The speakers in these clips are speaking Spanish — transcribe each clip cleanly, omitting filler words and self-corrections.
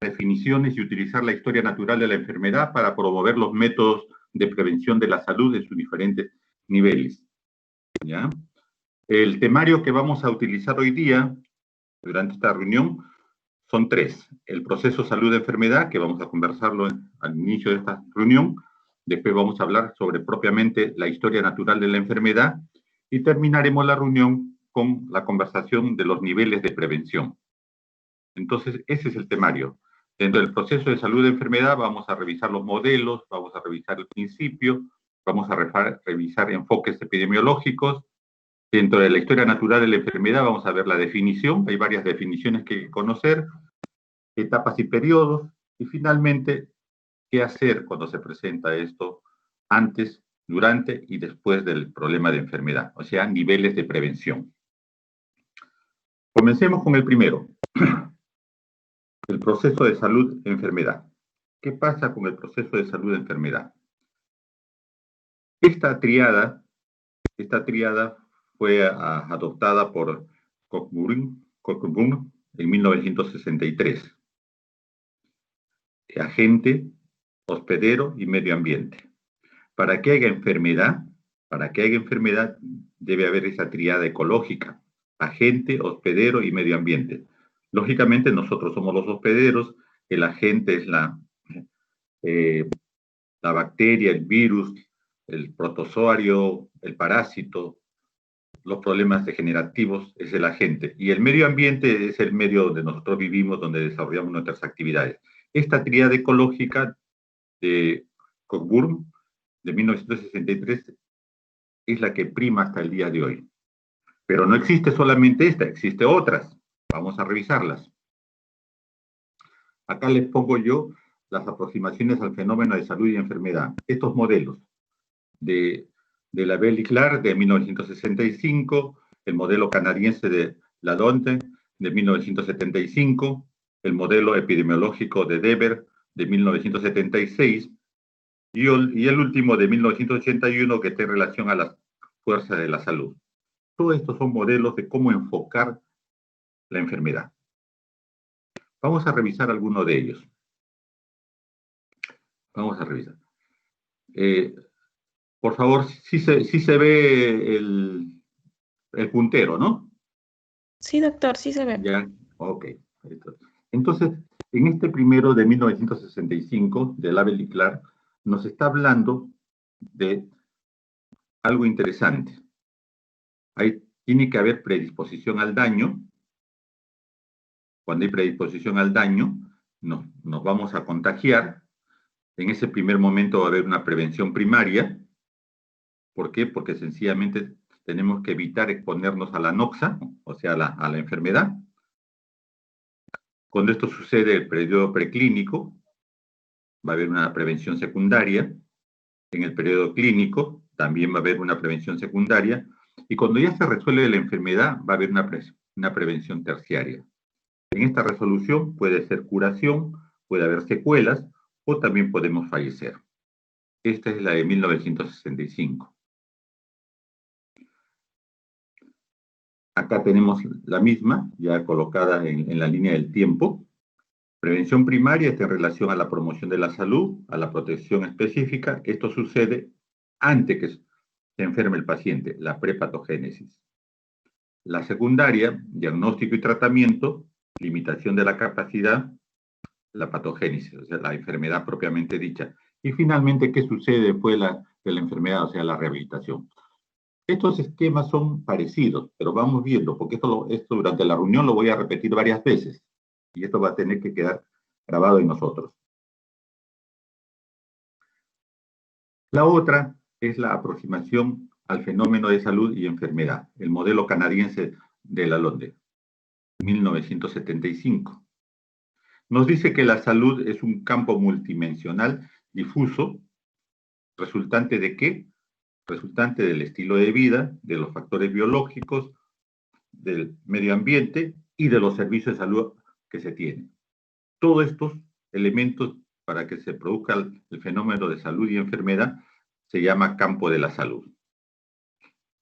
definiciones y utilizar la historia natural de la enfermedad para promover los métodos de prevención de la salud en sus diferentes niveles. ¿Ya? El temario que vamos a utilizar hoy día, durante esta reunión, son 3. El proceso salud-enfermedad, que vamos a conversarlo al inicio de esta reunión. Después vamos a hablar sobre propiamente la historia natural de la enfermedad y terminaremos la reunión con la conversación de los niveles de prevención. Entonces, ese es el temario. Dentro del proceso de salud-enfermedad vamos a revisar los modelos, vamos a revisar el principio, vamos a revisar enfoques epidemiológicos. Dentro de la historia natural de la enfermedad vamos a ver la definición, hay varias definiciones que conocer, etapas y periodos, y finalmente, qué hacer cuando se presenta esto antes, durante y después del problema de enfermedad, o sea, niveles de prevención. Comencemos con el primero, el proceso de salud-enfermedad. ¿Qué pasa con el proceso de salud-enfermedad? Esta triada fue adoptada por Cockburn en 1963. Agente, hospedero y medio ambiente. Para que haya enfermedad, debe haber esa triada ecológica: agente, hospedero y medio ambiente. Lógicamente nosotros somos los hospederos, el agente es la bacteria, el virus, el protozoario, el parásito, los problemas degenerativos es el agente, y el medio ambiente es el medio donde nosotros vivimos, donde desarrollamos nuestras actividades. Esta tríada ecológica de Cockburn, de 1963, es la que prima hasta el día de hoy. Pero no existe solamente esta, existe otras. Vamos a revisarlas. Acá les pongo yo las aproximaciones al fenómeno de salud y enfermedad. Estos modelos de la Bell y Clark de 1965, el modelo canadiense de Lalonde de 1975, el modelo epidemiológico de Dever de 1976 y el último de 1981 que está en relación a las fuerzas de la salud. Todos estos son modelos de cómo enfocar la enfermedad. Vamos a revisar algunos de ellos. Vamos a revisar. Por favor, sí se ve el puntero, ¿no? Sí, doctor, sí se ve. Ya, ok. Entonces, en este primero de 1965, de Label y Clark, nos está hablando de algo interesante. Tiene que haber predisposición al daño. Cuando hay predisposición al daño, nos vamos a contagiar. En ese primer momento va a haber una prevención primaria. ¿Por qué? Porque sencillamente tenemos que evitar exponernos a la noxa, o sea, a la enfermedad. Cuando esto sucede, el periodo preclínico, va a haber una prevención secundaria. En el periodo clínico también va a haber una prevención secundaria. Y cuando ya se resuelve la enfermedad, va a haber una prevención terciaria. En esta resolución puede ser curación, puede haber secuelas o también podemos fallecer. Esta es la de 1965. Acá tenemos la misma, ya colocada en la línea del tiempo. Prevención primaria está en relación a la promoción de la salud, a la protección específica. Esto sucede antes que se enferme el paciente, la prepatogénesis. La secundaria, diagnóstico y tratamiento, limitación de la capacidad, la patogénesis, o sea, la enfermedad propiamente dicha. Y finalmente, ¿qué sucede después de la enfermedad, o sea, la rehabilitación? Estos esquemas son parecidos, pero vamos viendo, porque esto durante la reunión lo voy a repetir varias veces, y esto va a tener que quedar grabado en nosotros. La otra es la aproximación al fenómeno de salud y enfermedad, el modelo canadiense de Lalonde, 1975. Nos dice que la salud es un campo multidimensional difuso, resultante de ¿qué? Resultante del estilo de vida, de los factores biológicos, del medio ambiente y de los servicios de salud que se tienen. Todos estos elementos para que se produzca el fenómeno de salud y enfermedad se llama campo de la salud.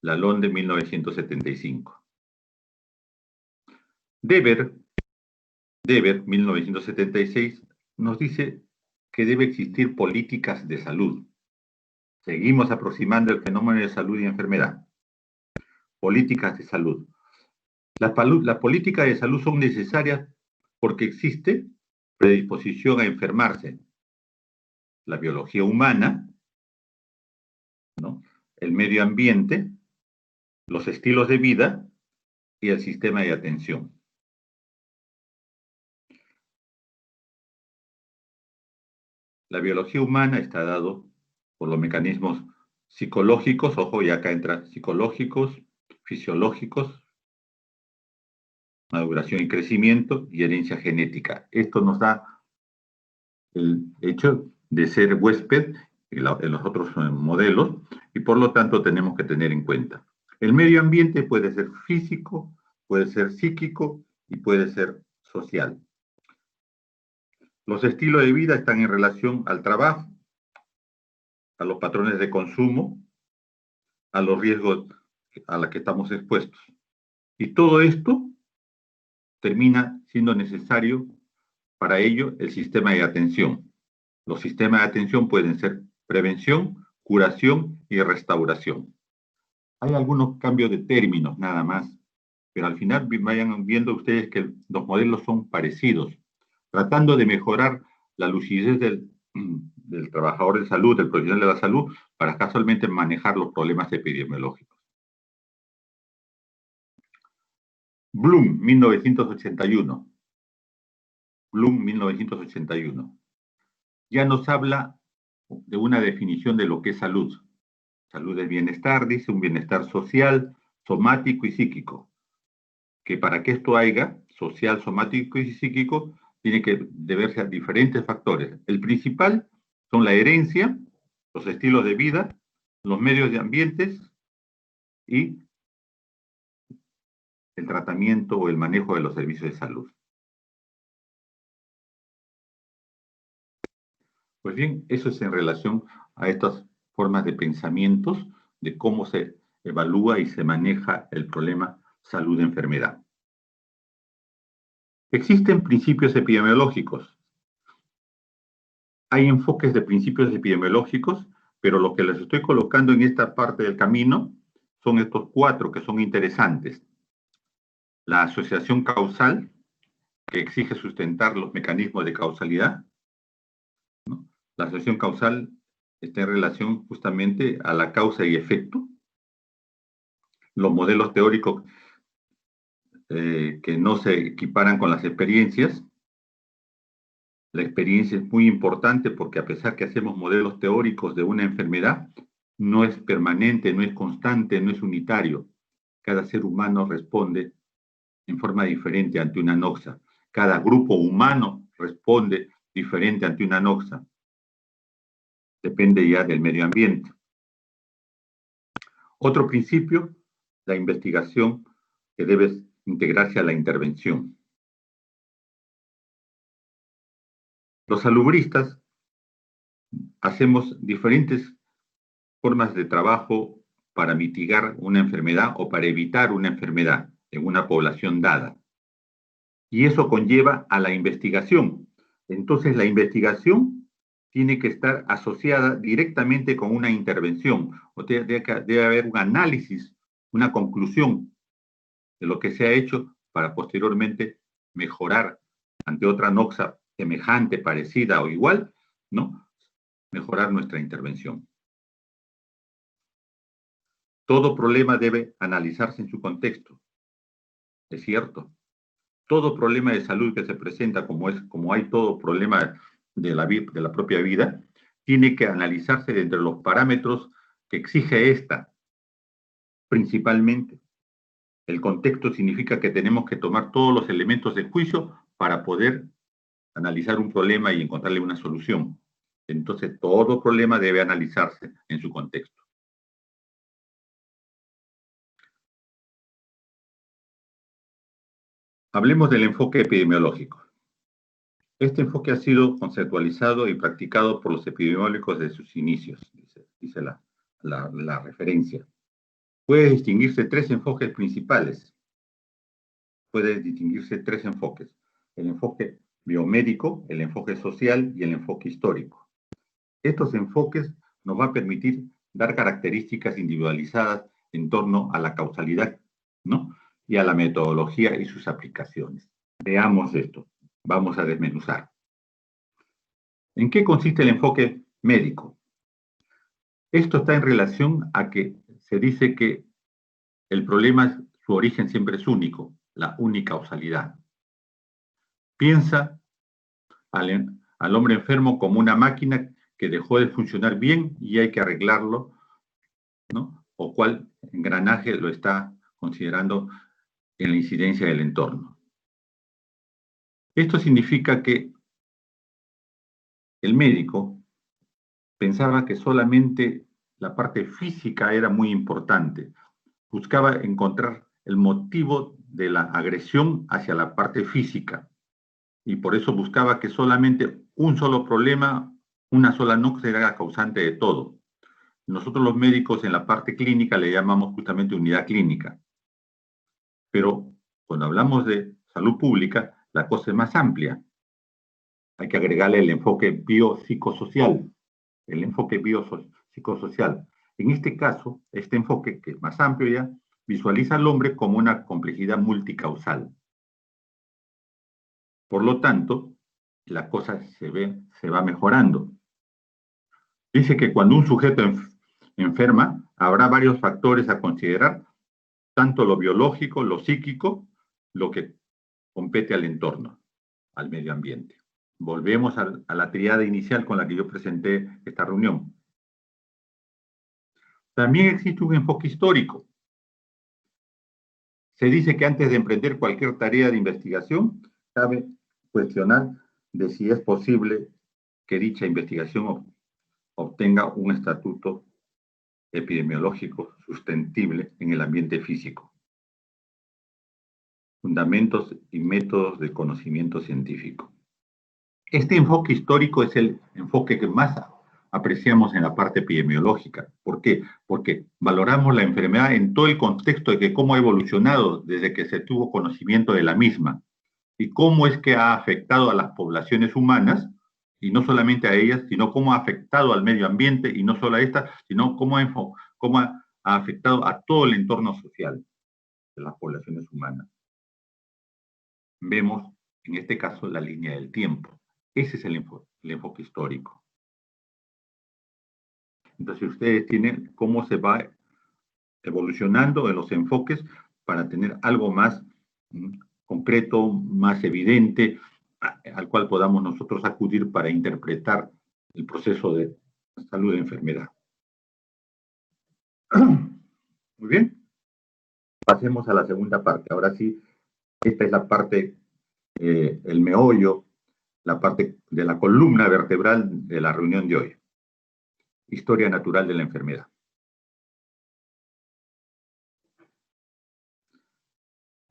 Lalonde, 1975. Dever Dever, 1976, nos dice que debe existir políticas de salud. Seguimos aproximando el fenómeno de salud y enfermedad. Políticas de salud. Las políticas de salud son necesarias porque existe predisposición a enfermarse. La biología humana, ¿no?, el medio ambiente, los estilos de vida y el sistema de atención. La biología humana está dado por los mecanismos psicológicos, ojo, y acá entra psicológicos, fisiológicos, maduración y crecimiento y herencia genética. Esto nos da el hecho de ser huésped en los otros modelos y por lo tanto tenemos que tener en cuenta. El medio ambiente puede ser físico, puede ser psíquico y puede ser social. Los estilos de vida están en relación al trabajo, a los patrones de consumo, a los riesgos a los que estamos expuestos. Y todo esto termina siendo necesario para ello el sistema de atención. Los sistemas de atención pueden ser prevención, curación y restauración. Hay algunos cambios de términos nada más, pero al final vayan viendo ustedes que los modelos son parecidos, tratando de mejorar la lucidez del trabajador de salud, del profesional de la salud, para casualmente manejar los problemas epidemiológicos. Bloom, 1981. Bloom, 1981. Ya nos habla de una definición de lo que es salud. Salud es bienestar, dice, un bienestar social, somático y psíquico. Que para que esto haya, social, somático y psíquico, tiene que deberse a diferentes factores. El principal son la herencia, los estilos de vida, los medios de ambientes y el tratamiento o el manejo de los servicios de salud. Pues bien, eso es en relación a estas formas de pensamientos de cómo se evalúa y se maneja el problema salud-enfermedad. Existen principios epidemiológicos. Hay enfoques de principios epidemiológicos, pero lo que les estoy colocando en esta parte del camino son estos 4 que son interesantes. La asociación causal, que exige sustentar los mecanismos de causalidad, ¿no? La asociación causal está en relación justamente a la causa y efecto. Los modelos teóricos que no se equiparan con las experiencias. La experiencia es muy importante porque a pesar que hacemos modelos teóricos de una enfermedad, no es permanente, no es constante, no es unitario. Cada ser humano responde en forma diferente ante una noxa. Cada grupo humano responde diferente ante una noxa. Depende ya del medio ambiente. Otro principio, la investigación que debe integrarse a la intervención. Los salubristas hacemos diferentes formas de trabajo para mitigar una enfermedad o para evitar una enfermedad en una población dada. Y eso conlleva a la investigación. Entonces, la investigación tiene que estar asociada directamente con una intervención. O debe haber un análisis, una conclusión de lo que se ha hecho para posteriormente mejorar ante otra noxa semejante, parecida o igual, ¿no? Mejorar nuestra intervención. Todo problema debe analizarse en su contexto. Es cierto. Todo problema de salud que se presenta, como hay todo problema de la propia vida, tiene que analizarse dentro de los parámetros que exige esta. Principalmente, el contexto significa que tenemos que tomar todos los elementos de juicio para poder analizar un problema y encontrarle una solución. Entonces, todo problema debe analizarse en su contexto. Hablemos del enfoque epidemiológico. Este enfoque ha sido conceptualizado y practicado por los epidemiólogos desde sus inicios, dice la referencia. Puede distinguirse 3 enfoques principales. Puede distinguirse 3 enfoques. el enfoque biomédico, el enfoque social y el enfoque histórico. Estos enfoques nos van a permitir dar características individualizadas en torno a la causalidad, ¿no? Y a la metodología y sus aplicaciones. Veamos esto. Vamos a desmenuzar. ¿En qué consiste el enfoque médico? Esto está en relación a que se dice que el problema, su origen siempre es único, la unicausalidad. Piensa al hombre enfermo como una máquina que dejó de funcionar bien y hay que arreglarlo, ¿no? O cuál engranaje lo está considerando en la incidencia del entorno. Esto significa que el médico pensaba que solamente la parte física era muy importante. Buscaba encontrar el motivo de la agresión hacia la parte física y por eso buscaba que solamente un solo problema, una sola nox era causante de todo. Nosotros los médicos en la parte clínica le llamamos justamente unidad clínica. Pero cuando hablamos de salud pública, la cosa es más amplia. Hay que agregarle el enfoque biopsicosocial. El enfoque biopsicosocial. En este caso, este enfoque, que es más amplio ya, visualiza al hombre como una complejidad multicausal. Por lo tanto, la cosa se va mejorando. Dice que cuando un sujeto enferma, habrá varios factores a considerar, tanto lo biológico, lo psíquico, lo que compete al entorno, al medio ambiente. Volvemos a la tríada inicial con la que yo presenté esta reunión. También existe un enfoque histórico. Se dice que antes de emprender cualquier tarea de investigación, cabe cuestionar de si es posible que dicha investigación obtenga un estatuto epidemiológico sustentable en el ambiente físico. Fundamentos y métodos de conocimiento científico. Este enfoque histórico es el enfoque que más apreciamos en la parte epidemiológica. ¿Por qué? Porque valoramos la enfermedad en todo el contexto de que cómo ha evolucionado desde que se tuvo conocimiento de la misma y cómo es que ha afectado a las poblaciones humanas, y no solamente a ellas, sino cómo ha afectado al medio ambiente, y no solo a estas, sino cómo ha afectado a todo el entorno social de las poblaciones humanas. Vemos, en este caso, la línea del tiempo. Ese es el enfoque histórico. Entonces, ustedes tienen cómo se va evolucionando en los enfoques para tener algo más concreto, más evidente, al cual podamos nosotros acudir para interpretar el proceso de salud de enfermedad. Muy bien. Pasemos a la segunda parte. Ahora sí, esta es la parte, el meollo, la parte de la columna vertebral de la reunión de hoy. Historia natural de la enfermedad.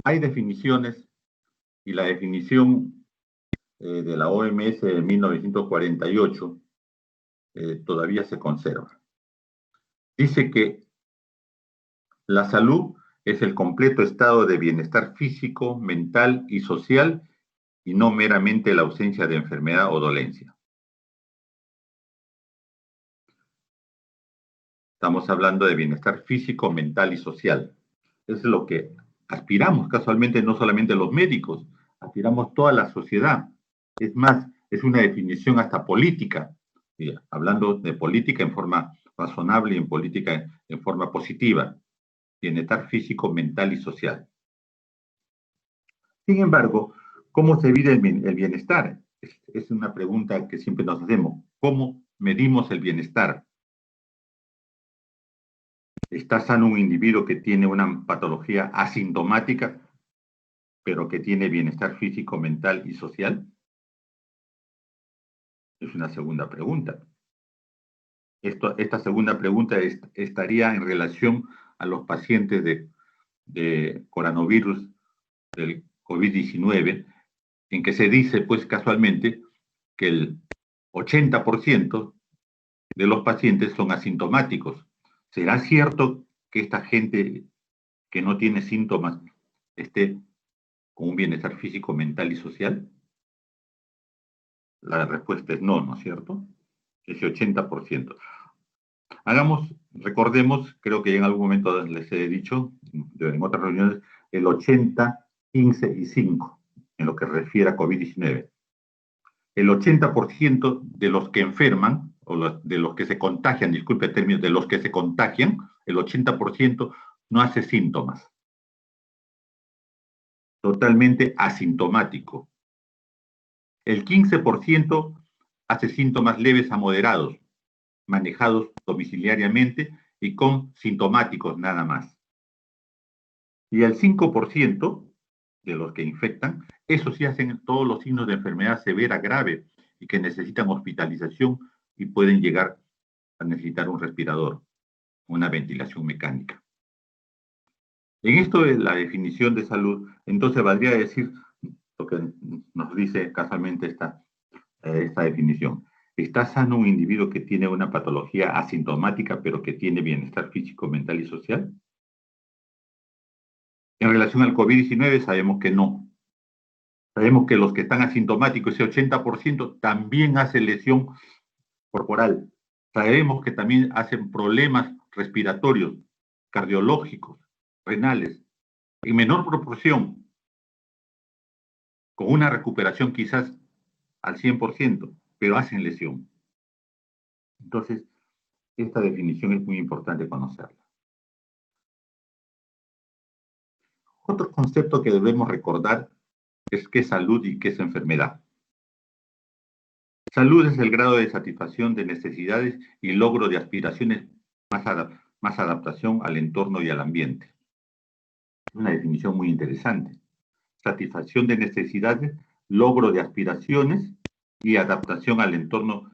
Hay definiciones y la definición de la OMS de 1948 todavía se conserva. Dice que la salud es el completo estado de bienestar físico, mental y social y no meramente la ausencia de enfermedad o dolencia. Estamos hablando de bienestar físico, mental y social. Eso es lo que aspiramos casualmente, no solamente los médicos, aspiramos toda la sociedad. Es más, es una definición hasta política, hablando de política en forma razonable y en política en forma positiva. Bienestar físico, mental y social. Sin embargo, ¿cómo se mide el bienestar? Es una pregunta que siempre nos hacemos. ¿Cómo medimos el bienestar? ¿Está sano un individuo que tiene una patología asintomática, pero que tiene bienestar físico, mental y social? Es una segunda pregunta. Esta segunda pregunta estaría en relación a los pacientes de coronavirus del COVID-19, en que se dice, pues casualmente, que el 80% de los pacientes son asintomáticos. ¿Será cierto que esta gente que no tiene síntomas esté con un bienestar físico, mental y social? La respuesta es no, ¿no es cierto? Ese 80%. Recordemos, creo que en algún momento les he dicho, en otras reuniones, el 80, 15 y 5, en lo que refiere a COVID-19. El 80% de los que enferman, o de los que se contagian, disculpe el término, de los que se contagian, el 80% no hace síntomas. Totalmente asintomático. El 15% hace síntomas leves a moderados, manejados domiciliariamente y con sintomáticos nada más. Y el 5% de los que infectan, esos sí hacen todos los signos de enfermedad severa, grave, y que necesitan hospitalización y pueden llegar a necesitar un respirador, una ventilación mecánica. En esto de la definición de salud, entonces valdría decir lo que nos dice casualmente esta definición. ¿Está sano un individuo que tiene una patología asintomática pero que tiene bienestar físico, mental y social? En relación al COVID-19 sabemos que no. Sabemos que los que están asintomáticos, ese 80%, también hacen lesión corporal. Sabemos que también hacen problemas respiratorios, cardiológicos, renales, en menor proporción, con una recuperación quizás al 100%, pero hacen lesión. Entonces, esta definición es muy importante conocerla. Otro concepto que debemos recordar es qué es salud y qué es enfermedad. Salud es el grado de satisfacción de necesidades y logro de aspiraciones más adaptación al entorno y al ambiente. Es una definición muy interesante. Satisfacción de necesidades, logro de aspiraciones y adaptación al entorno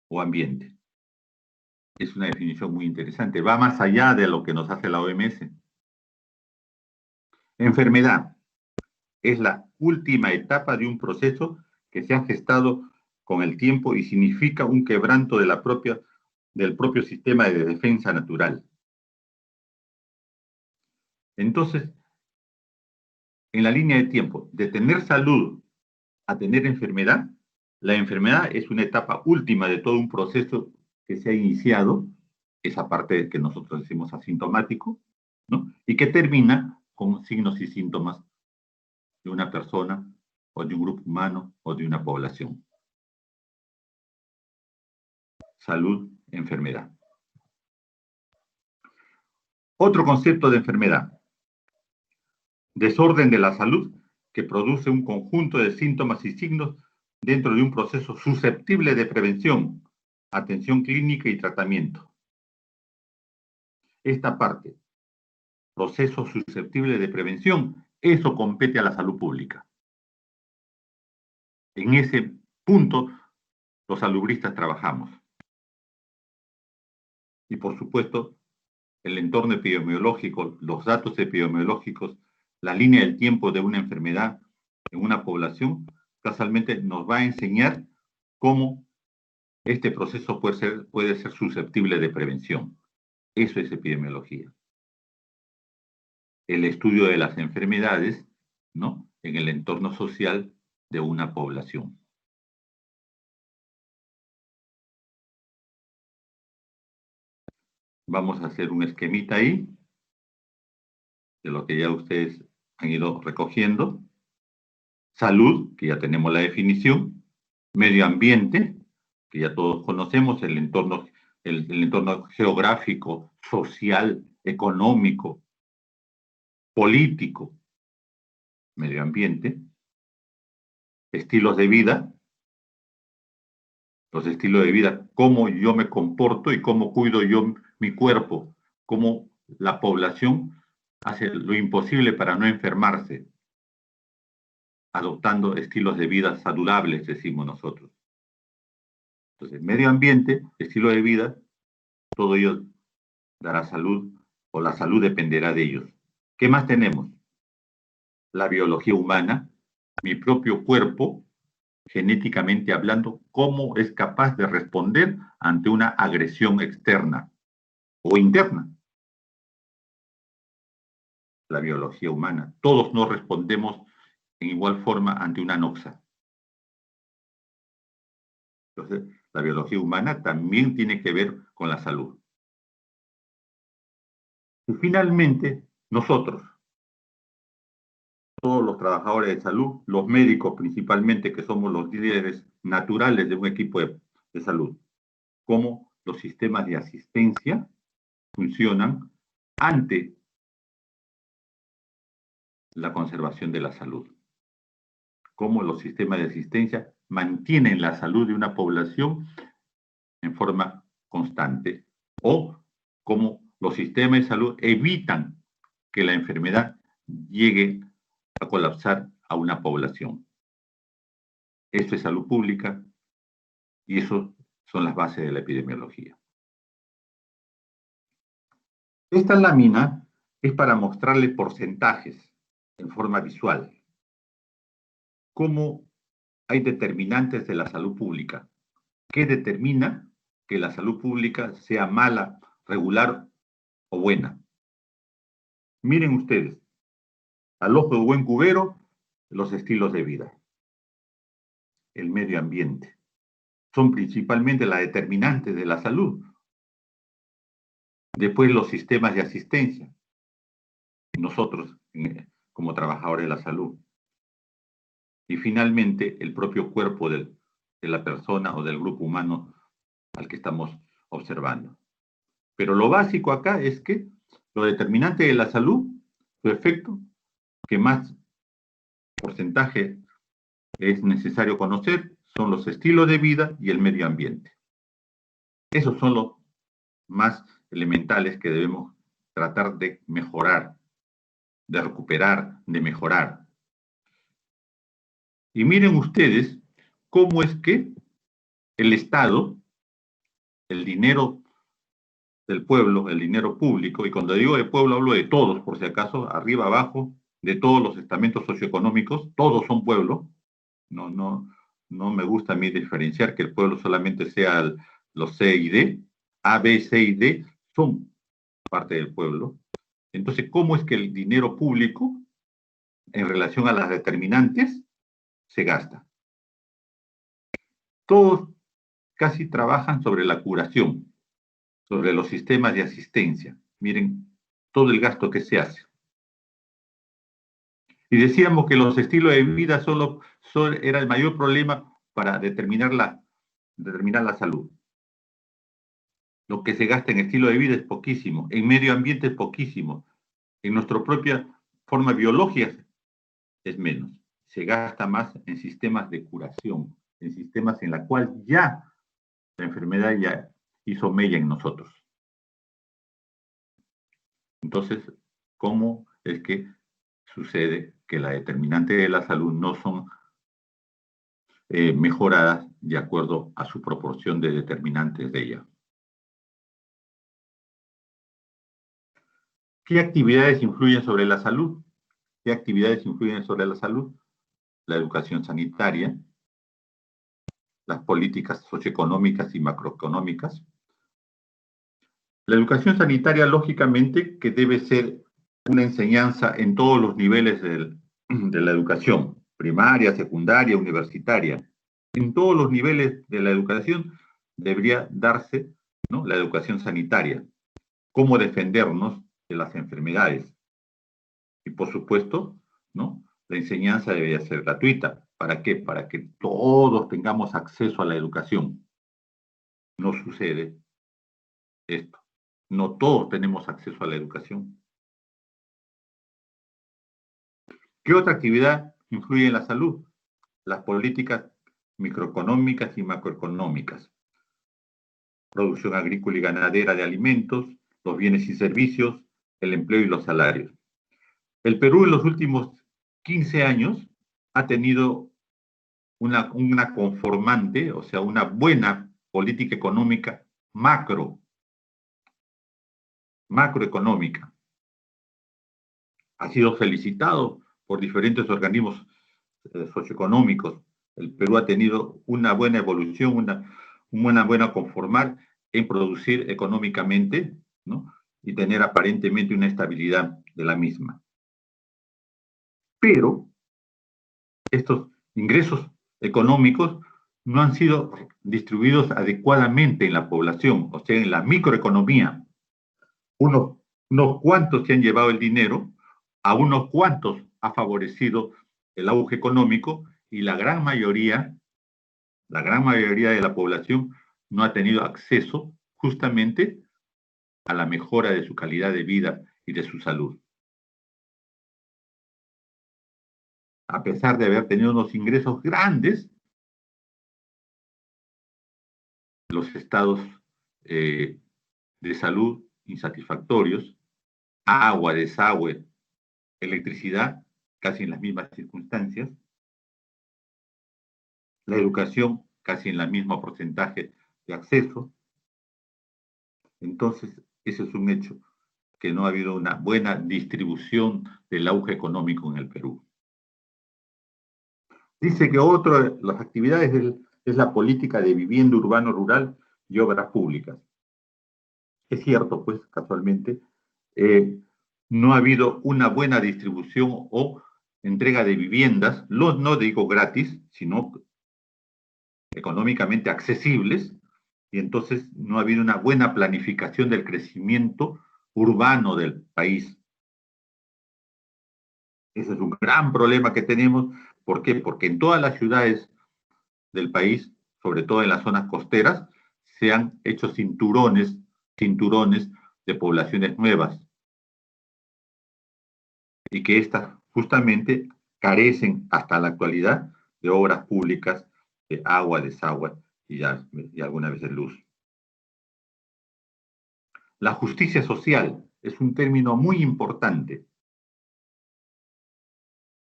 o ambiente. Es una definición muy interesante. Va más allá de lo que nos hace la OMS. Enfermedad es la última etapa de un proceso que se ha gestado con el tiempo y significa un quebranto de del propio sistema de defensa natural. Entonces, en la línea de tiempo, de tener salud a tener enfermedad, la enfermedad es una etapa última de todo un proceso que se ha iniciado, esa parte que nosotros decimos asintomático, ¿no? Y que termina con signos y síntomas de una persona o de un grupo humano o de una población. Salud, enfermedad. Otro concepto de enfermedad. Desorden de la salud que produce un conjunto de síntomas y signos dentro de un proceso susceptible de prevención, atención clínica y tratamiento. Esta parte, proceso susceptible de prevención, eso compete a la salud pública. En ese punto, los salubristas trabajamos. Y por supuesto, el entorno epidemiológico, los datos epidemiológicos, la línea del tiempo de una enfermedad en una población, casualmente nos va a enseñar cómo este proceso puede ser susceptible de prevención. Eso es epidemiología. El estudio de las enfermedades, ¿no?, en el entorno social de una población. Vamos a hacer un esquemita ahí de lo que ya ustedes han ido recogiendo. Salud, que ya tenemos la definición. Medio ambiente, que ya todos conocemos, el entorno geográfico, social, económico, político, medio ambiente. Estilos de vida, los estilos de vida, cómo yo me comporto y cómo cuido yo mi cuerpo, cómo la población hace lo imposible para no enfermarse, adoptando estilos de vida saludables, decimos nosotros. Entonces, medio ambiente, estilo de vida, todo ello dará salud, o la salud dependerá de ellos. ¿Qué más tenemos? La biología humana, mi propio cuerpo, genéticamente hablando, cómo es capaz de responder ante una agresión externa o interna. La biología humana. Todos no respondemos en igual forma ante una noxa. Entonces, la biología humana también tiene que ver con la salud. Y finalmente, nosotros, todos los trabajadores de salud, los médicos principalmente, que somos los líderes naturales de un equipo de salud, cómo los sistemas de asistencia funcionan ante la conservación de la salud. Cómo los sistemas de asistencia mantienen la salud de una población en forma constante o cómo los sistemas de salud evitan que la enfermedad llegue a colapsar a una población. Esto es salud pública y eso son las bases de la epidemiología. Esta lámina es para mostrarle porcentajes en forma visual. Cómo hay determinantes de la salud pública. ¿Qué determina que la salud pública sea mala, regular o buena? Miren ustedes, al ojo de buen cubero, los estilos de vida, el medio ambiente. Son principalmente las determinantes de la salud. Después los sistemas de asistencia. Nosotros, como trabajadores de la salud. Y finalmente, el propio cuerpo de la persona o del grupo humano al que estamos observando. Pero lo básico acá es que lo determinante de la salud, su efecto, que más porcentaje es necesario conocer, son los estilos de vida y el medio ambiente. Esos son los más elementales que debemos tratar de mejorar, de recuperar, de mejorar. Y miren ustedes cómo es que el Estado, el dinero del pueblo, el dinero público, y cuando digo de pueblo hablo de todos, por si acaso, arriba, abajo, de todos los estamentos socioeconómicos, todos son pueblo. No me gusta a mí diferenciar que el pueblo solamente sea los C y D. A, B, C y D son parte del pueblo. Entonces, ¿cómo es que el dinero público, en relación a las determinantes, se gasta? Todos casi trabajan sobre la curación, sobre los sistemas de asistencia. Miren todo el gasto que se hace. Y decíamos que los estilos de vida era el mayor problema para determinar la salud. Lo que se gasta en estilo de vida es poquísimo, en medio ambiente es poquísimo, en nuestra propia forma biológica es menos. Se gasta más en sistemas de curación, en sistemas en la cual ya la enfermedad ya hizo mella en nosotros. Entonces, ¿cómo es que sucede que las determinantes de la salud no son mejoradas de acuerdo a su proporción de determinantes de ella? ¿Qué actividades influyen sobre la salud? ¿Qué actividades influyen sobre la salud? La educación sanitaria, las políticas socioeconómicas y macroeconómicas. La educación sanitaria, lógicamente, que debe ser una enseñanza en todos los niveles de la educación, primaria, secundaria, universitaria. En todos los niveles de la educación debería darse, ¿no?, la educación sanitaria, cómo defendernos de las enfermedades. Y por supuesto, ¿no?, la enseñanza debería ser gratuita. ¿Para qué? Para que todos tengamos acceso a la educación. No sucede esto. No todos tenemos acceso a la educación. ¿Qué otra actividad influye en la salud? Las políticas microeconómicas y macroeconómicas. Producción agrícola y ganadera de alimentos, los bienes y servicios, el empleo y los salarios. El Perú en los últimos 15 años ha tenido una conformante, o sea, una buena política económica macroeconómica. Ha sido felicitado por diferentes organismos socioeconómicos. El Perú ha tenido una buena evolución, una buena conformar en producir económicamente, ¿no?, y tener aparentemente una estabilidad de la misma. Pero estos ingresos económicos no han sido distribuidos adecuadamente en la población, o sea, en la microeconomía. Unos cuantos se han llevado el dinero, a unos cuantos ha favorecido el auge económico y la gran mayoría de la población no ha tenido acceso justamente a la mejora de su calidad de vida y de su salud. A pesar de haber tenido unos ingresos grandes, los estados de salud insatisfactorios, agua, desagüe, electricidad, casi en las mismas circunstancias, la educación casi en el mismo porcentaje de acceso. Entonces, ese es un hecho, que no ha habido una buena distribución del auge económico en el Perú. Dice que otra de las actividades es la política de vivienda urbano-rural y obras públicas. Es cierto, pues, casualmente, no ha habido una buena distribución o entrega de viviendas, no digo gratis, sino económicamente accesibles, y entonces no ha habido una buena planificación del crecimiento urbano del país. Ese es un gran problema que tenemos. ¿Por qué? Porque en todas las ciudades del país, sobre todo en las zonas costeras, se han hecho cinturones de poblaciones nuevas y que estas justamente carecen hasta la actualidad de obras públicas, de agua, desagüe y alguna vez de luz. La justicia social es un término muy importante.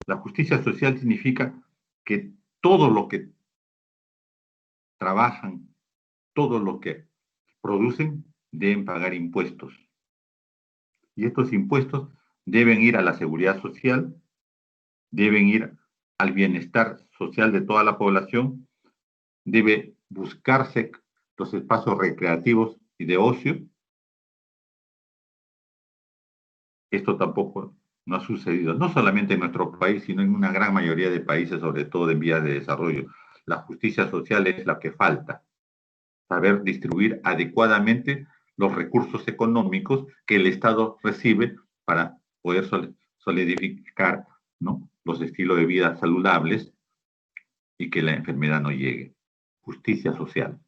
La justicia social significa que todo lo que trabajan, todo lo que producen, deben pagar impuestos. Y estos impuestos deben ir a la seguridad social, deben ir al bienestar social de toda la población, debe buscarse los espacios recreativos y de ocio. Esto tampoco no ha sucedido, no solamente en nuestro país, sino en una gran mayoría de países, sobre todo en vías de desarrollo. La justicia social es la que falta. Saber distribuir adecuadamente los recursos económicos que el Estado recibe para poder solidificar, ¿no?, los estilos de vida saludables y que la enfermedad no llegue. Justicia social.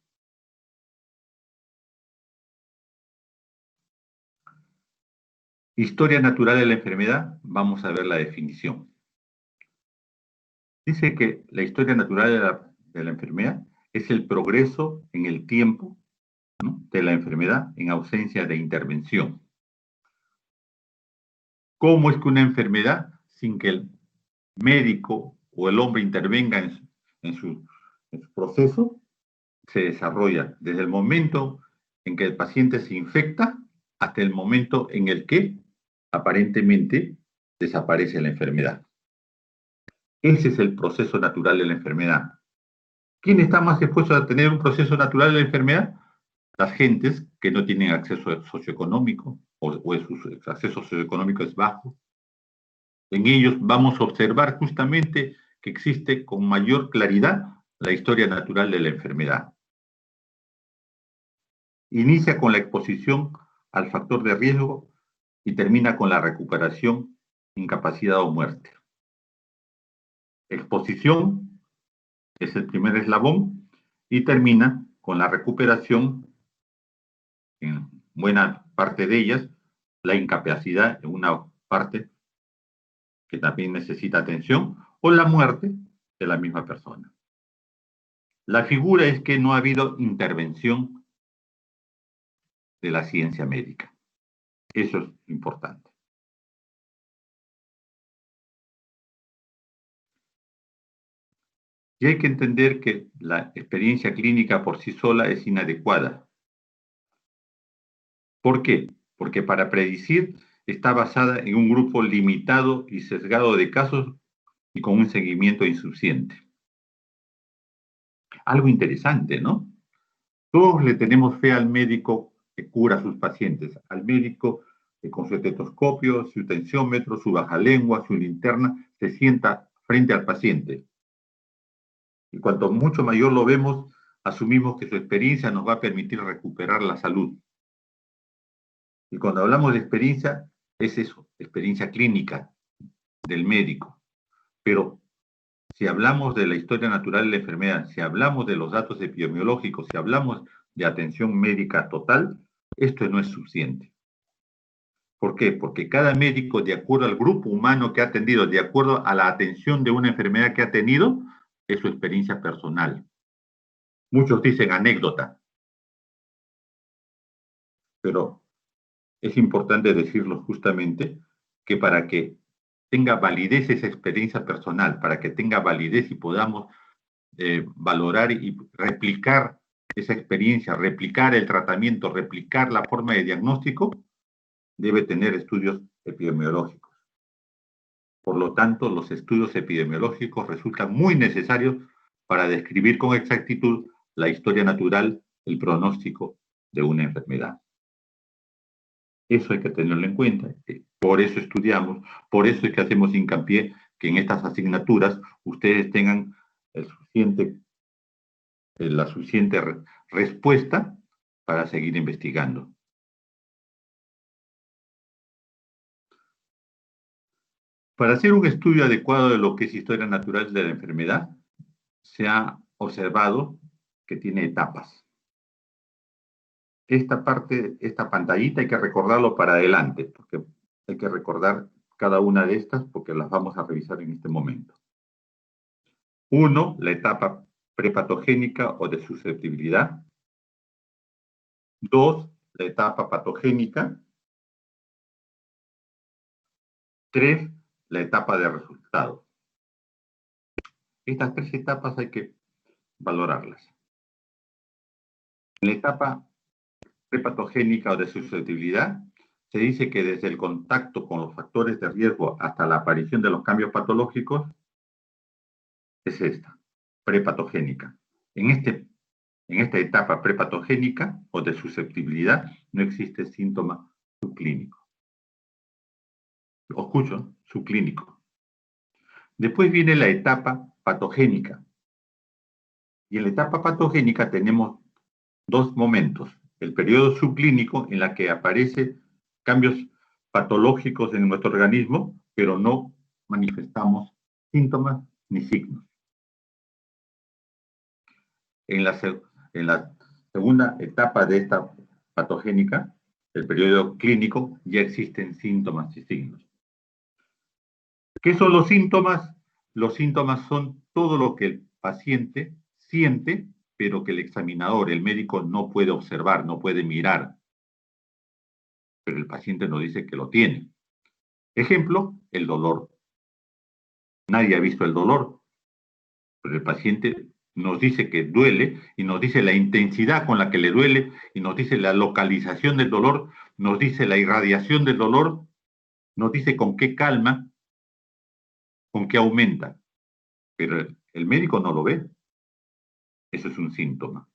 Historia natural de la enfermedad, vamos a ver la definición. Dice que la historia natural de la enfermedad es el progreso en el tiempo, ¿no?, de la enfermedad en ausencia de intervención. ¿Cómo es que una enfermedad, sin que el médico o el hombre intervenga en su proceso, se desarrolla desde el momento en que el paciente se infecta hasta el momento en el que aparentemente desaparece la enfermedad? Ese es el proceso natural de la enfermedad. ¿Quién está más expuesto a tener un proceso natural de la enfermedad? Las gentes que no tienen acceso socioeconómico o su acceso socioeconómico es bajo. En ellos vamos a observar justamente que existe con mayor claridad la historia natural de la enfermedad. Inicia con la exposición al factor de riesgo y termina con la recuperación, incapacidad o muerte. Exposición es el primer eslabón y termina con la recuperación, en buena parte de ellas, la incapacidad en una parte que también necesita atención, o la muerte de la misma persona. La figura es que no ha habido intervención de la ciencia médica. Eso es importante. Y hay que entender que la experiencia clínica por sí sola es inadecuada. ¿Por qué? Porque para predecir está basada en un grupo limitado y sesgado de casos y con un seguimiento insuficiente. Algo interesante, ¿no? Todos le tenemos fe al médico que cura a sus pacientes, al médico que con su estetoscopio, su tensiómetro, su bajalengua, su linterna, se sienta frente al paciente Y cuanto mucho mayor lo vemos, asumimos que su experiencia nos va a permitir recuperar la salud. Y cuando hablamos de experiencia, es eso, experiencia clínica del médico. Pero si hablamos de la historia natural de la enfermedad, si hablamos de los datos epidemiológicos, si hablamos de atención médica total, esto no es suficiente. ¿Por qué? Porque cada médico, de acuerdo al grupo humano que ha atendido, de acuerdo a la atención de una enfermedad que ha tenido, es su experiencia personal. Muchos dicen anécdota, pero es importante decirlo justamente que para que tenga validez esa experiencia personal, para que tenga validez y podamos valorar y replicar esa experiencia, replicar el tratamiento, replicar la forma de diagnóstico, debe tener estudios epidemiológicos. Por lo tanto, los estudios epidemiológicos resultan muy necesarios para describir con exactitud la historia natural, el pronóstico de una enfermedad. Eso hay que tenerlo en cuenta. Por eso estudiamos, por eso es que hacemos hincapié que en estas asignaturas ustedes tengan la suficiente respuesta para seguir investigando. Para hacer un estudio adecuado de lo que es historia natural de la enfermedad, se ha observado que tiene etapas. Esta parte, esta pantallita hay que recordarlo para adelante, porque hay que recordar cada una de estas porque las vamos a revisar en este momento. 1, la etapa prepatogénica o de susceptibilidad. 2, la etapa patogénica. 3, la etapa de resultado. Estas 3 etapas hay que valorarlas. En la etapa prepatogénica o de susceptibilidad, se dice que desde el contacto con los factores de riesgo hasta la aparición de los cambios patológicos, es esta, prepatogénica. En esta etapa prepatogénica o de susceptibilidad no existe síntoma subclínico. Os escucho, subclínico. Después viene la etapa patogénica. Y en la etapa patogénica tenemos 2 momentos. El periodo subclínico en la que aparecen cambios patológicos en nuestro organismo, pero no manifestamos síntomas ni signos. En la segunda etapa de esta patogénica, el periodo clínico, ya existen síntomas y signos. ¿Qué son los síntomas? Los síntomas son todo lo que el paciente siente, pero que el examinador, el médico, no puede observar, no puede mirar. Pero el paciente nos dice que lo tiene. Ejemplo, el dolor. Nadie ha visto el dolor, pero el paciente nos dice que duele y nos dice la intensidad con la que le duele y nos dice la localización del dolor, nos dice la irradiación del dolor, nos dice con qué calma, con qué aumenta. Pero el médico no lo ve. Eso es un síntoma.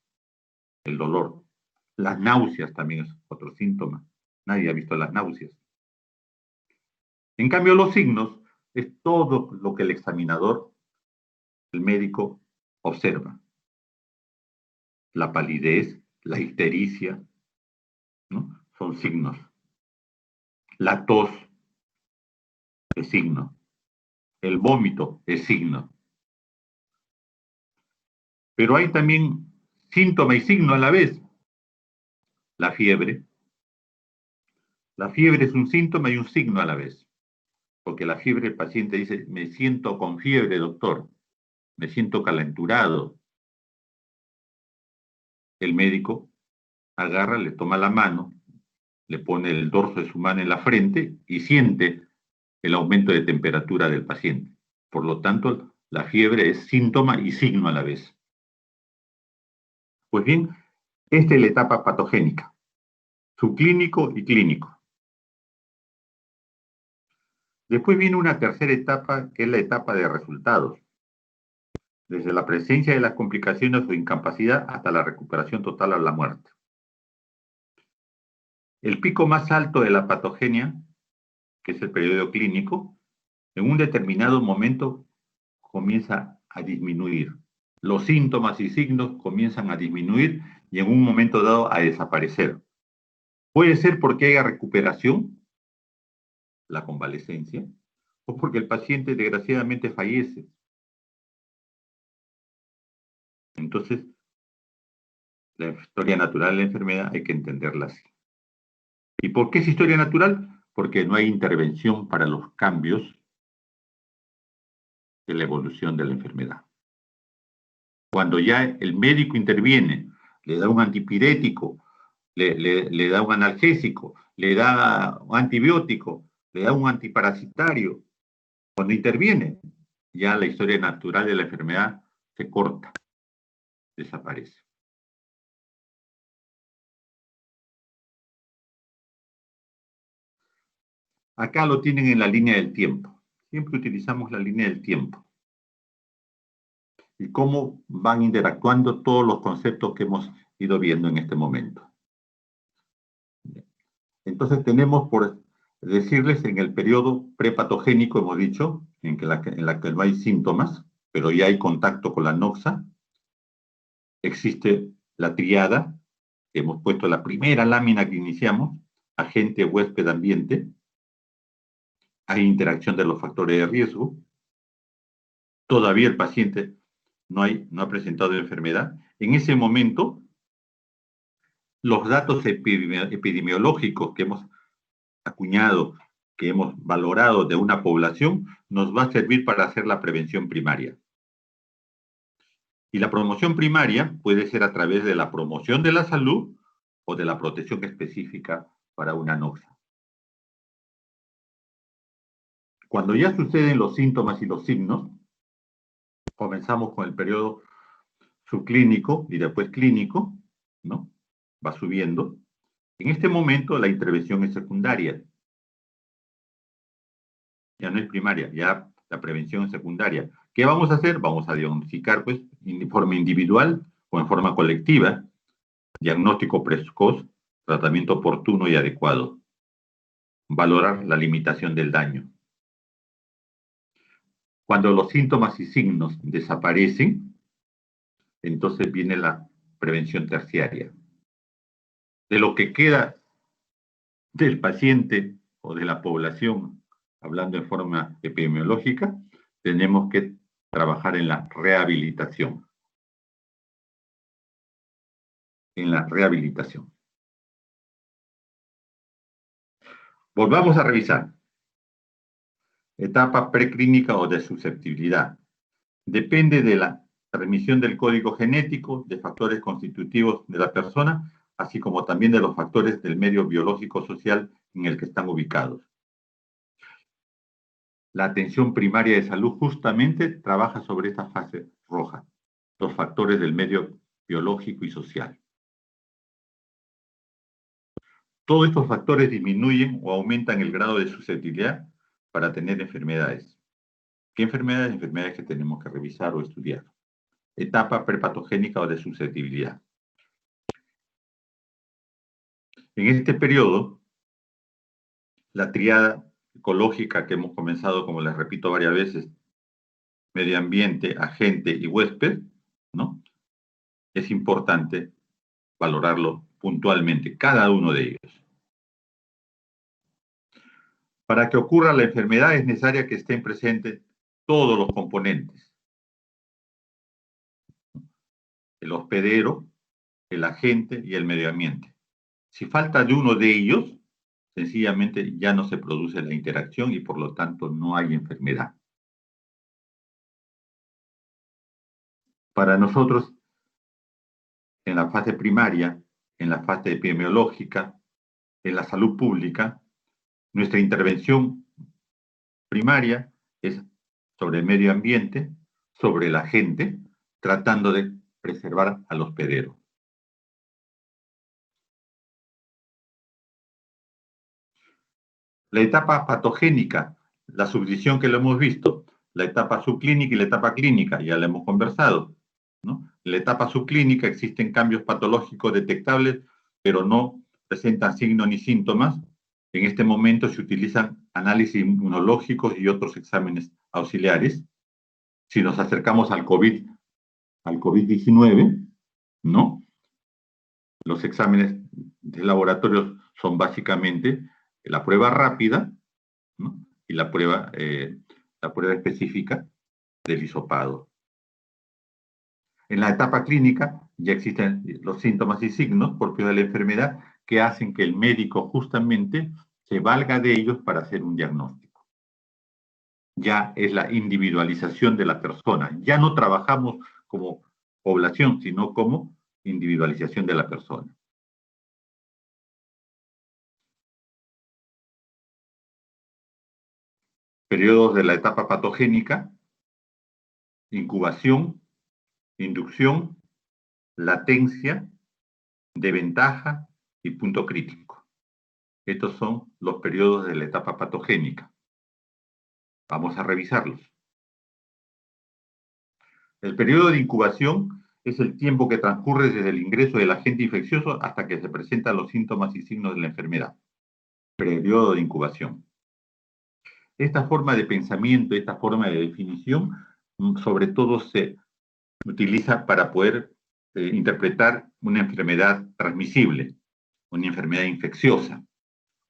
El dolor. Las náuseas también es otro síntoma. Nadie ha visto las náuseas. En cambio, los signos es todo lo que el examinador, el médico, observa. La palidez, la ictericia, ¿no? Son signos. La tos es signo. El vómito es signo. Pero hay también síntoma y signo a la vez. La fiebre. La fiebre es un síntoma y un signo a la vez. Porque la fiebre, el paciente dice, me siento con fiebre, doctor. Me siento calenturado. El médico agarra, le toma la mano, le pone el dorso de su mano en la frente y siente el aumento de temperatura del paciente. Por lo tanto, la fiebre es síntoma y signo a la vez. Pues bien, esta es la etapa patogénica, subclínico y clínico. Después viene una tercera etapa, que es la etapa de resultados. Desde la presencia de las complicaciones o incapacidad hasta la recuperación total a la muerte. El pico más alto de la patogenia, que es el periodo clínico, en un determinado momento comienza a disminuir. los síntomas y signos comienzan a disminuir y en un momento dado a desaparecer. Puede ser porque haya recuperación, la convalescencia, o porque el paciente desgraciadamente fallece. Entonces, la historia natural de la enfermedad hay que entenderla así. ¿Y por qué es historia natural? Porque no hay intervención para los cambios de la evolución de la enfermedad. Cuando ya el médico interviene, le da un antipirético, le da un analgésico, le da un antibiótico, le da un antiparasitario, cuando interviene, ya la historia natural de la enfermedad se corta, desaparece. Acá lo tienen en la línea del tiempo. Siempre utilizamos la línea del tiempo. Y cómo van interactuando todos los conceptos que hemos ido viendo en este momento. Entonces tenemos, por decirles, en el periodo prepatogénico, hemos dicho, en la que no hay síntomas, pero ya hay contacto con la noxa, existe la triada, que hemos puesto la primera lámina que iniciamos, agente, huésped, ambiente, hay interacción de los factores de riesgo, todavía el paciente no ha presentado enfermedad. En ese momento, los datos epidemiológicos que hemos acuñado, que hemos valorado de una población, nos va a servir para hacer la prevención primaria. Y la promoción primaria puede ser a través de la promoción de la salud o de la protección específica para una noxa. Cuando ya suceden los síntomas y los signos, comenzamos con el periodo subclínico y después clínico, ¿no? Va subiendo. En este momento la intervención es secundaria. Ya no es primaria, ya la prevención es secundaria. ¿Qué vamos a hacer? Vamos a diagnosticar, pues, en forma individual o en forma colectiva, diagnóstico precoz, tratamiento oportuno y adecuado. Valorar la limitación del daño. Cuando los síntomas y signos desaparecen, entonces viene la prevención terciaria. De lo que queda del paciente o de la población, hablando en forma epidemiológica, tenemos que trabajar en la rehabilitación. En la rehabilitación. Volvamos a revisar. Etapa preclínica o de susceptibilidad. Depende de la transmisión del código genético, de factores constitutivos de la persona, así como también de los factores del medio biológico social en el que están ubicados. La atención primaria de salud justamente trabaja sobre esta fase roja, los factores del medio biológico y social. Todos estos factores disminuyen o aumentan el grado de susceptibilidad para tener enfermedades. ¿Qué enfermedades? Enfermedades que tenemos que revisar o estudiar. Etapa prepatogénica o de susceptibilidad. En este periodo, la triada ecológica que hemos comenzado, como les repito varias veces, medio ambiente, agente y huésped, ¿no? Es importante valorarlo puntualmente, cada uno de ellos. Para que ocurra la enfermedad es necesaria que estén presentes todos los componentes. El hospedero, el agente y el medio ambiente. Si falta de uno de ellos, sencillamente ya no se produce la interacción y por lo tanto no hay enfermedad. Para nosotros, en la fase primaria, en la fase epidemiológica, en la salud pública, nuestra intervención primaria es sobre el medio ambiente, sobre la gente, tratando de preservar al hospedero. La etapa patogénica, la subdivisión que lo hemos visto, la etapa subclínica y la etapa clínica, ya la hemos conversado, ¿no? En la etapa subclínica existen cambios patológicos detectables, pero no presentan signos ni síntomas. En este momento se utilizan análisis inmunológicos y otros exámenes auxiliares. Si nos acercamos al COVID, al COVID-19, ¿no? Los exámenes de laboratorio son básicamente la prueba rápida, ¿no? Y la prueba específica del hisopado. En la etapa clínica ya existen los síntomas y signos propios de la enfermedad que hacen que el médico justamente se valga de ellos para hacer un diagnóstico. Ya es la individualización de la persona. Ya no trabajamos como población, sino como individualización de la persona. Periodos de la etapa patogénica: incubación, inducción, latencia, desventaja y punto crítico. Estos son los periodos de la etapa patogénica. Vamos a revisarlos. El periodo de incubación es el tiempo que transcurre desde el ingreso del agente infeccioso hasta que se presentan los síntomas y signos de la enfermedad. Periodo de incubación. Esta forma de pensamiento, esta forma de definición, sobre todo se utiliza para poder interpretar una enfermedad transmisible, una enfermedad infecciosa,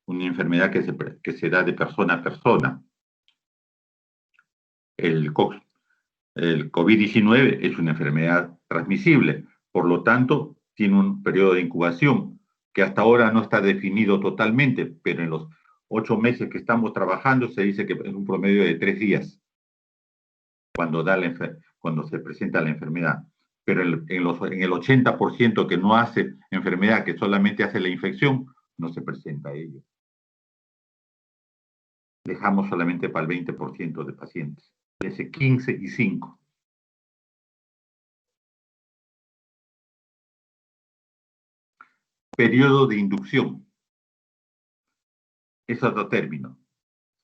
una enfermedad que se da de persona a persona. El COVID-19 es una enfermedad transmisible, por lo tanto, tiene un periodo de incubación que hasta ahora no está definido totalmente, pero en los 8 meses que estamos trabajando se dice que es un promedio de 3 días cuando se presenta la enfermedad. Pero en el 80% que no hace enfermedad, que solamente hace la infección, no se presenta a ello. Dejamos solamente para el 20% de pacientes, de ese 15 y 5. Periodo de inducción. Es otro término.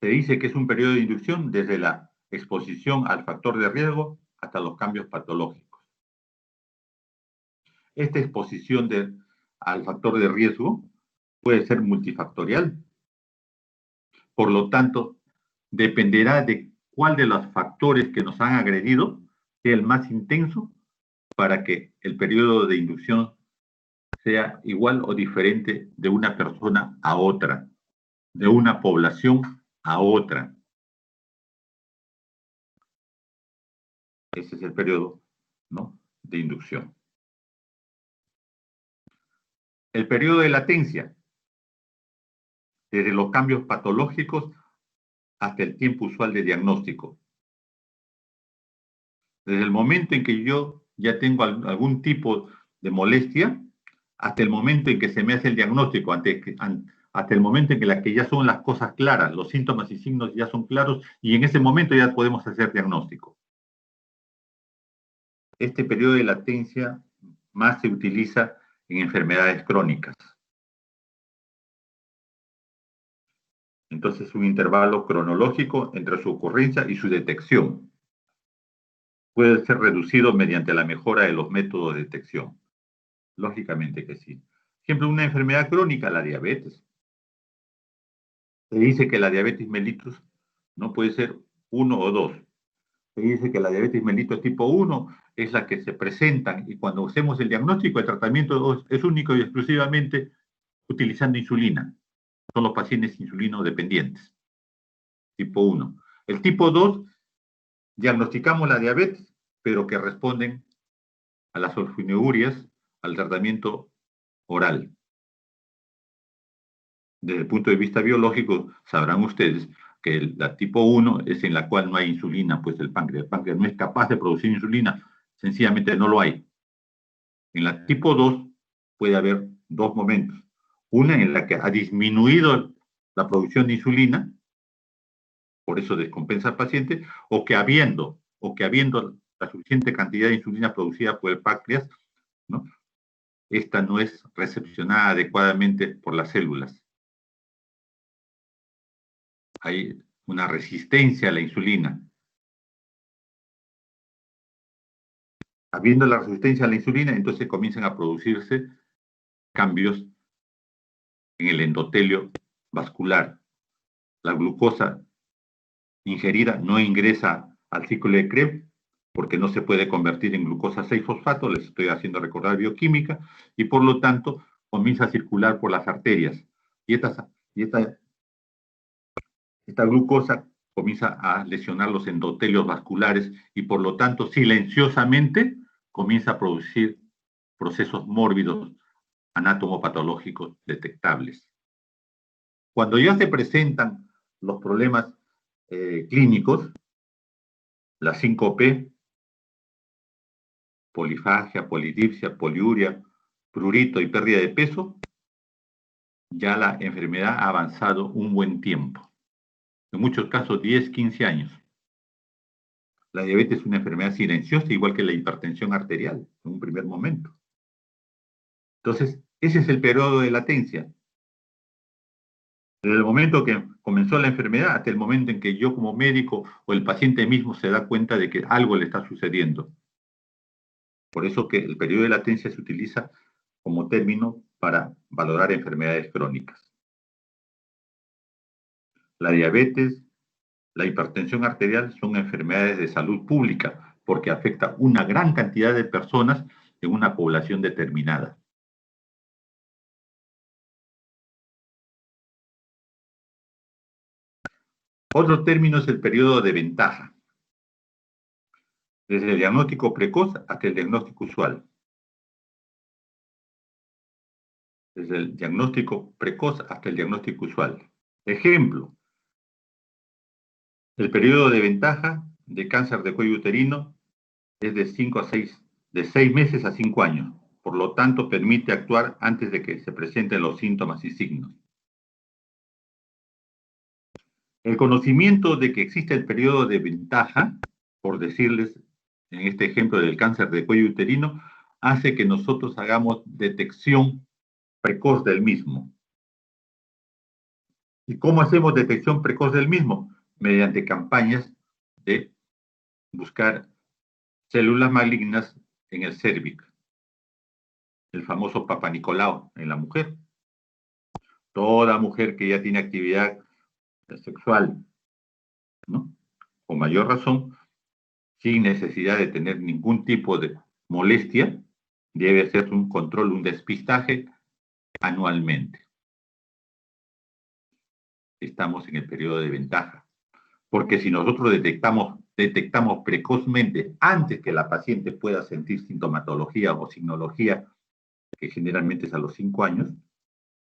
Se dice que es un periodo de inducción desde la exposición al factor de riesgo hasta los cambios patológicos. Esta exposición al factor de riesgo puede ser multifactorial. Por lo tanto, dependerá de cuál de los factores que nos han agredido sea el más intenso para que el periodo de inducción sea igual o diferente de una persona a otra, de una población a otra. Ese es el periodo, ¿no?, de inducción. El periodo de latencia, desde los cambios patológicos hasta el tiempo usual de diagnóstico. Desde el momento en que yo ya tengo algún tipo de molestia, hasta el momento en que se me hace el diagnóstico, hasta el momento en que ya son las cosas claras, los síntomas y signos ya son claros, y en ese momento ya podemos hacer diagnóstico. Este periodo de latencia más se utiliza en enfermedades crónicas. Entonces, un intervalo cronológico entre su ocurrencia y su detección puede ser reducido mediante la mejora de los métodos de detección. Lógicamente que sí. Siempre una enfermedad crónica, la diabetes. Se dice que la diabetes mellitus no puede ser 1 o 2. Se dice que la diabetes mellitus tipo 1 es la que se presentan y cuando hacemos el diagnóstico, el tratamiento es único y exclusivamente utilizando insulina. Son los pacientes insulinodependientes. Tipo 1. El tipo 2, diagnosticamos la diabetes, pero que responden a las sulfonilureas, al tratamiento oral. Desde el punto de vista biológico, sabrán ustedes que la tipo 1 es en la cual no hay insulina, pues el páncreas no es capaz de producir insulina, sencillamente no lo hay. En la tipo 2 puede haber dos momentos. Una en la que ha disminuido la producción de insulina, por eso descompensa al paciente, o que habiendo la suficiente cantidad de insulina producida por el páncreas, ¿no?, esta no es recepcionada adecuadamente por las células. Hay una resistencia a la insulina. Habiendo la resistencia a la insulina, entonces comienzan a producirse cambios en el endotelio vascular. La glucosa ingerida no ingresa al ciclo de Krebs porque no se puede convertir en glucosa 6-fosfato, les estoy haciendo recordar bioquímica, y por lo tanto comienza a circular por las arterias. Y esta glucosa comienza a lesionar los endotelios vasculares y por lo tanto silenciosamente comienza a producir procesos mórbidos anatomopatológicos detectables. Cuando ya se presentan los problemas clínicos, la síncope, polifagia, polidipsia, poliuria, prurito y pérdida de peso, ya la enfermedad ha avanzado un buen tiempo. En muchos casos 10, 15 años. La diabetes es una enfermedad silenciosa, igual que la hipertensión arterial, en un primer momento. Entonces, ese es el periodo de latencia. Desde el momento que comenzó la enfermedad hasta el momento en que yo como médico o el paciente mismo se da cuenta de que algo le está sucediendo. Por eso que el periodo de latencia se utiliza como término para valorar enfermedades crónicas. La diabetes, la hipertensión arterial son enfermedades de salud pública porque afecta una gran cantidad de personas en una población determinada. Otro término es el periodo de ventaja, desde el diagnóstico precoz hasta el diagnóstico usual. Desde el diagnóstico precoz hasta el diagnóstico usual. Ejemplo, el periodo de ventaja de cáncer de cuello uterino es de 6 meses a 5 años. Por lo tanto, permite actuar antes de que se presenten los síntomas y signos. El conocimiento de que existe el periodo de ventaja, por decirles en este ejemplo del cáncer de cuello uterino, hace que nosotros hagamos detección precoz del mismo. ¿Y cómo hacemos detección precoz del mismo? Mediante campañas de buscar células malignas en el cérvix, el famoso Papa Nicolau en la mujer. Toda mujer que ya tiene actividad sexual, ¿no? Con mayor razón, sin necesidad de tener ningún tipo de molestia, debe hacerse un control, un despistaje anualmente. Estamos en el periodo de ventaja, porque si nosotros detectamos precozmente, antes que la paciente pueda sentir sintomatología o signología, que generalmente es a los 5 años,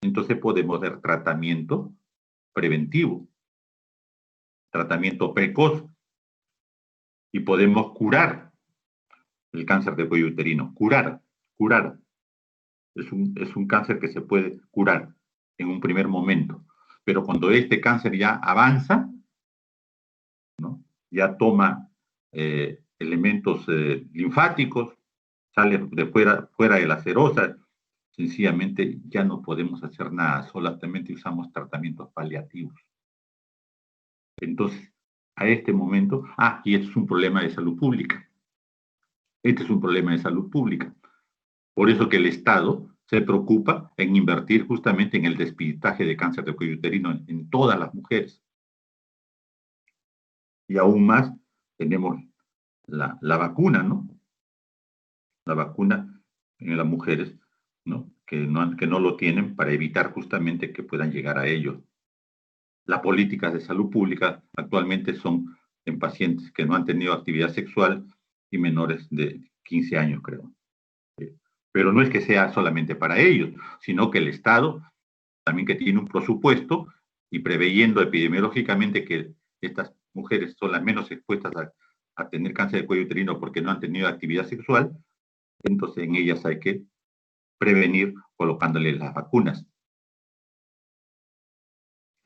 entonces podemos dar tratamiento preventivo, tratamiento precoz, y podemos curar el cáncer de cuello uterino. Curar. Es un cáncer que se puede curar en un primer momento. Pero cuando este cáncer ya avanza, ¿no? Ya toma elementos linfáticos, sale de fuera de la serosa, sencillamente ya no podemos hacer nada, solamente usamos tratamientos paliativos. Entonces, a este momento, y este es un problema de salud pública. Este es un problema de salud pública. Por eso que el Estado se preocupa en invertir justamente en el despistaje de cáncer de cuello uterino en todas las mujeres. Y aún más, tenemos la vacuna, ¿no? La vacuna en las mujeres, ¿no? Que no lo tienen para evitar justamente que puedan llegar a ello. Las políticas de salud pública actualmente son en pacientes que no han tenido actividad sexual y menores de 15 años, creo. Pero no es que sea solamente para ellos, sino que el Estado, también que tiene un presupuesto y preveyendo epidemiológicamente que estas mujeres son las menos expuestas a tener cáncer de cuello uterino porque no han tenido actividad sexual, entonces en ellas hay que prevenir colocándoles las vacunas.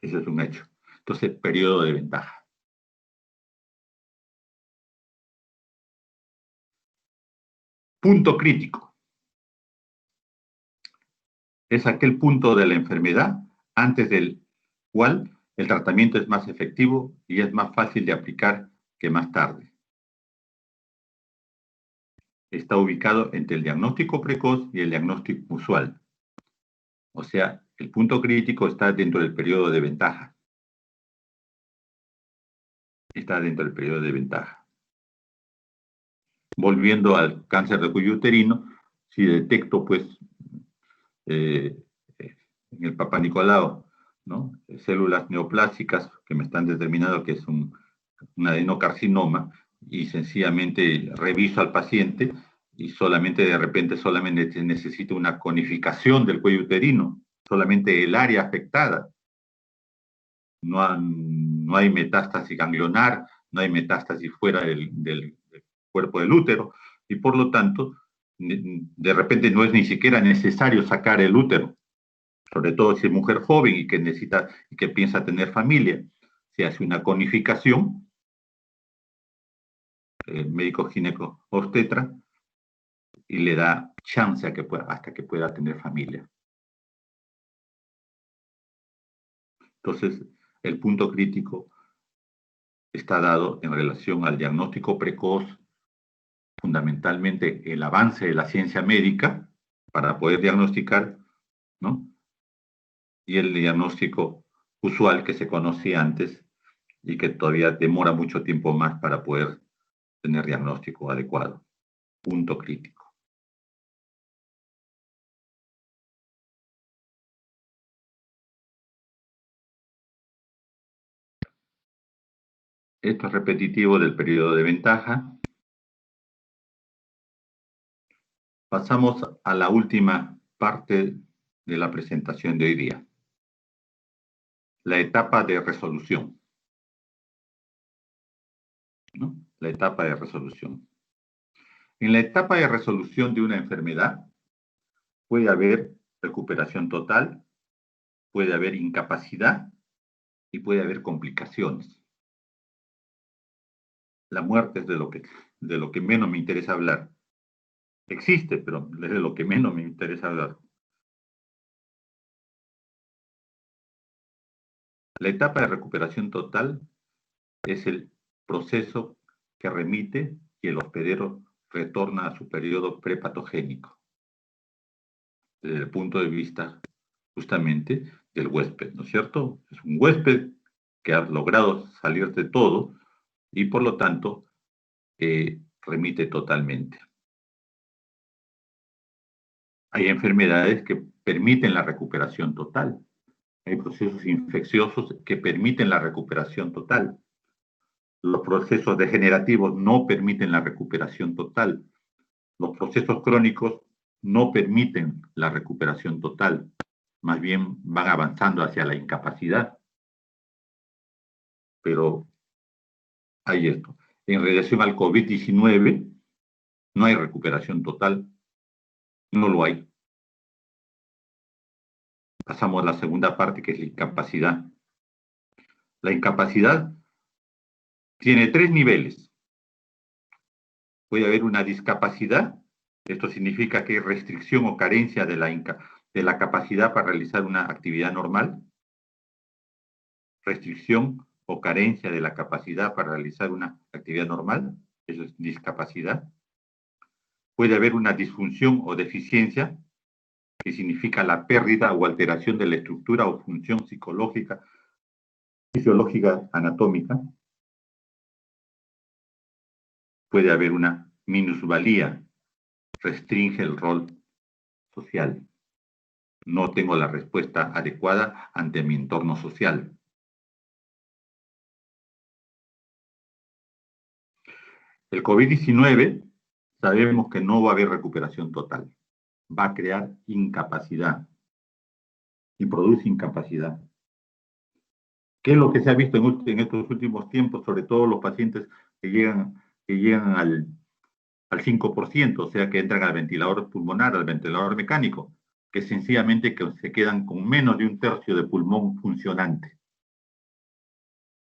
Ese es un hecho. Entonces, periodo de ventaja. Punto crítico. Es aquel punto de la enfermedad antes del cual el tratamiento es más efectivo y es más fácil de aplicar que más tarde. Está ubicado entre el diagnóstico precoz y el diagnóstico usual. O sea, el punto crítico está dentro del periodo de ventaja. Está dentro del periodo de ventaja. volviendo al cáncer de cuello uterino, si detecto, pues, en el Papá Nicolau, ¿no? Células neoplásicas que me están determinando que es un adenocarcinoma, y sencillamente reviso al paciente y solamente de repente solamente necesito una conificación del cuello uterino, solamente el área afectada. No hay metástasis ganglionar, no hay metástasis fuera del cuerpo del útero, y por lo tanto, de repente no es ni siquiera necesario sacar el útero, sobre todo si es mujer joven y que necesita y que piensa tener familia. Se hace una conificación, el médico gineco obstetra, y le da chance a que pueda, hasta que pueda tener familia. Entonces, el punto crítico está dado en relación al diagnóstico precoz, fundamentalmente el avance de la ciencia médica para poder diagnosticar, ¿no? Y el diagnóstico usual que se conocía antes y que todavía demora mucho tiempo más para poder tener diagnóstico adecuado. Punto crítico. Esto es repetitivo del periodo de ventaja. Pasamos a la última parte de la presentación de hoy día. La etapa de resolución, ¿no? La etapa de resolución. En la etapa de resolución de una enfermedad puede haber recuperación total, puede haber incapacidad y puede haber complicaciones. La muerte es de lo que menos me interesa hablar. Existe, pero es de lo que menos me interesa hablar. La etapa de recuperación total es el proceso que remite y el hospedero retorna a su periodo prepatogénico, desde el punto de vista justamente del huésped, ¿no es cierto? Es un huésped que ha logrado salir de todo y por lo tanto remite totalmente. Hay enfermedades que permiten la recuperación total. Hay procesos infecciosos que permiten la recuperación total. Los procesos degenerativos no permiten la recuperación total. Los procesos crónicos no permiten la recuperación total. Más bien van avanzando hacia la incapacidad. Pero hay esto. En relación al COVID-19, no hay recuperación total. No lo hay. Pasamos a la segunda parte, que es la incapacidad. La incapacidad tiene 3 niveles. Puede haber una discapacidad. Esto significa que hay restricción o carencia de la capacidad para realizar una actividad normal. Restricción o carencia de la capacidad para realizar una actividad normal. Eso es discapacidad. Puede haber una disfunción o deficiencia, que significa la pérdida o alteración de la estructura o función psicológica, fisiológica, anatómica. Puede haber una minusvalía, restringe el rol social. No tengo la respuesta adecuada ante mi entorno social. El COVID-19 sabemos que no va a haber recuperación total. Va a crear incapacidad y produce incapacidad. ¿Qué es lo que se ha visto en estos últimos tiempos, sobre todo los pacientes que llegan al 5%, o sea, que entran al ventilador pulmonar, al ventilador mecánico, que sencillamente que se quedan con menos de 1/3 de pulmón funcionante?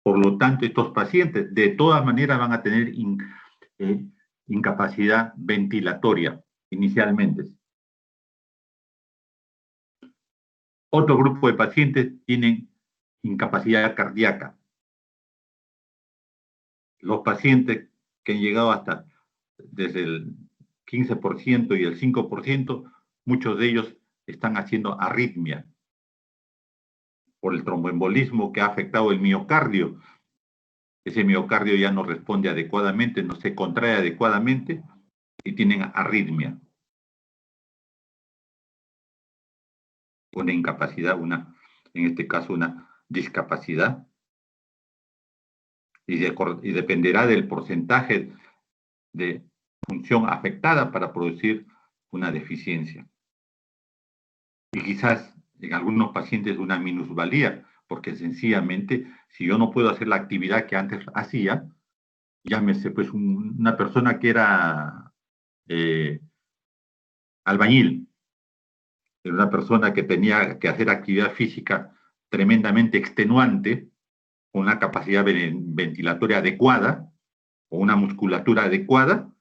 Por lo tanto, estos pacientes de todas maneras van a tener incapacidad ventilatoria inicialmente. Otro grupo de pacientes tienen incapacidad cardíaca. Los pacientes que han llegado hasta desde el 15% y el 5%, muchos de ellos están haciendo arritmia por el tromboembolismo que ha afectado el miocardio. Ese miocardio ya no responde adecuadamente, no se contrae adecuadamente y tienen arritmia, una incapacidad, en este caso una discapacidad, y dependerá del porcentaje de función afectada para producir una deficiencia. Y quizás en algunos pacientes una minusvalía, porque sencillamente si yo no puedo hacer la actividad que antes hacía, llámese pues una persona que era albañil, era una persona que tenía que hacer actividad física tremendamente extenuante, con una capacidad ventilatoria adecuada o una musculatura adecuada,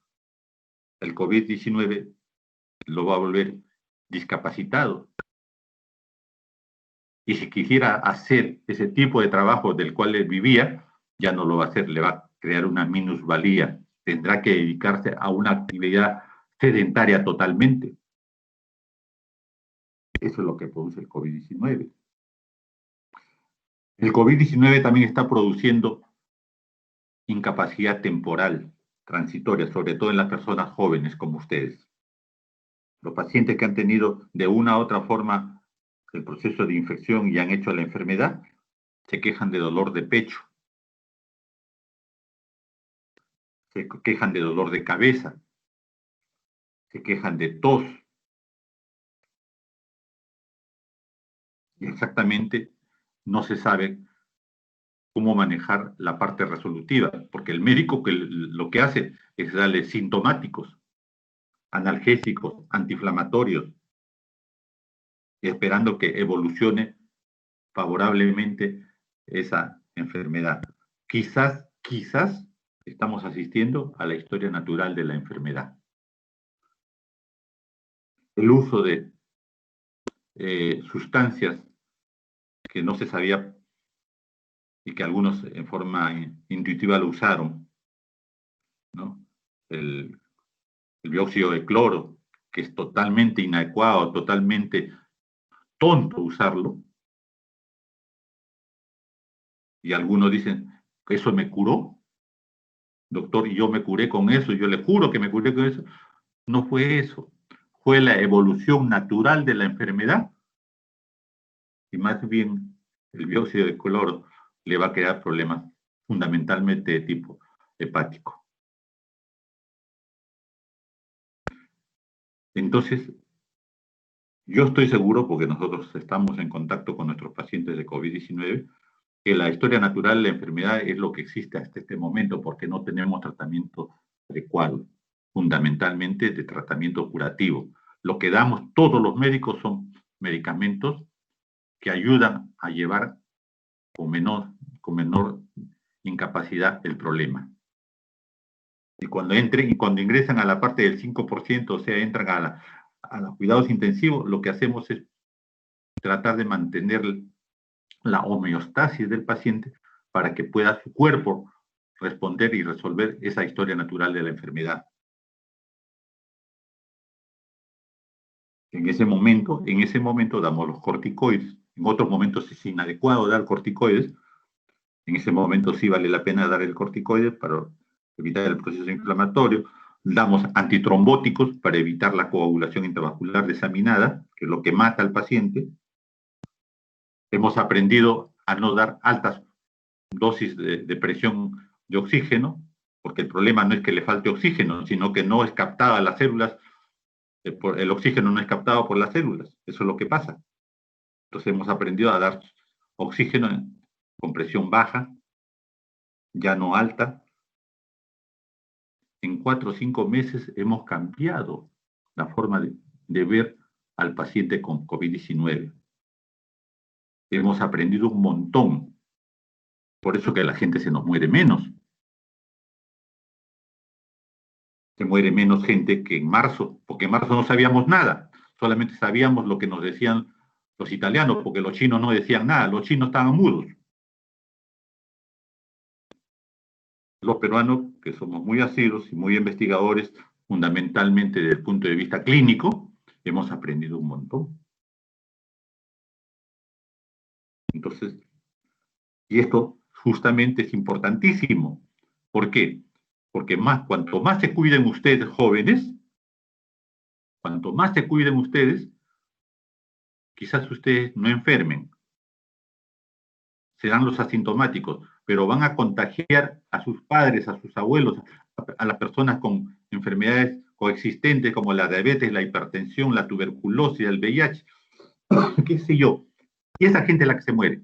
el COVID-19 lo va a volver discapacitado. Y si quisiera hacer ese tipo de trabajo del cual él vivía, ya no lo va a hacer, le va a crear una minusvalía. Tendrá que dedicarse a una actividad sedentaria totalmente. Eso es lo que produce el COVID-19. El COVID-19 también está produciendo incapacidad temporal, transitoria, sobre todo en las personas jóvenes como ustedes. Los pacientes que han tenido de una u otra forma el proceso de infección y han hecho la enfermedad, se quejan de dolor de pecho, se quejan de dolor de cabeza, se quejan de tos. Y exactamente no se sabe cómo manejar la parte resolutiva, porque el médico lo que hace es darle sintomáticos, analgésicos, antiinflamatorios, esperando que evolucione favorablemente esa enfermedad. Quizás estamos asistiendo a la historia natural de la enfermedad. El uso de sustancias que no se sabía y que algunos en forma intuitiva lo usaron, ¿no? El dióxido de cloro, que es totalmente inadecuado, totalmente tonto usarlo, y algunos dicen, ¿eso me curó? Doctor, y yo me curé con eso, yo le juro que me curé con eso. No fue eso, fue la evolución natural de la enfermedad, y más bien el dióxido de cloro le va a crear problemas fundamentalmente de tipo hepático. Entonces, yo estoy seguro, porque nosotros estamos en contacto con nuestros pacientes de COVID-19, que la historia natural de la enfermedad es lo que existe hasta este momento, porque no tenemos tratamiento adecuado, fundamentalmente de tratamiento curativo. Lo que damos todos los médicos son medicamentos que ayudan a llevar con menor incapacidad el problema. Y cuando ingresan a la parte del 5%, o sea, entran a los cuidados intensivos, lo que hacemos es tratar de mantener la homeostasis del paciente para que pueda su cuerpo responder y resolver esa historia natural de la enfermedad. En ese momento damos los corticoides. En otros momentos es inadecuado dar corticoides. En ese momento sí vale la pena dar el corticoide para evitar el proceso inflamatorio. Damos antitrombóticos para evitar la coagulación intravascular diseminada, que es lo que mata al paciente. Hemos aprendido a no dar altas dosis de presión de oxígeno, porque el problema no es que le falte oxígeno, sino que no es captada a las células, el oxígeno no es captado por las células, eso es lo que pasa. Entonces hemos aprendido a dar oxígeno con presión baja, ya no alta. En 4 o 5 meses hemos cambiado la forma de ver al paciente con COVID-19. Hemos aprendido un montón. Por eso que la gente se nos muere menos. Se muere menos gente que en marzo, porque en marzo no sabíamos nada, solamente sabíamos lo que nos decían los italianos, porque los chinos no decían nada, los chinos estaban mudos. Los peruanos, que somos muy asiduos y muy investigadores, fundamentalmente desde el punto de vista clínico, hemos aprendido un montón. Entonces, y esto justamente es importantísimo. ¿Por qué? Porque cuanto más se cuiden ustedes, jóvenes, cuanto más se cuiden ustedes, quizás ustedes no enfermen, serán los asintomáticos, pero van a contagiar a sus padres, a sus abuelos, a las personas con enfermedades coexistentes como la diabetes, la hipertensión, la tuberculosis, el VIH, qué sé yo. Y esa gente es la que se muere.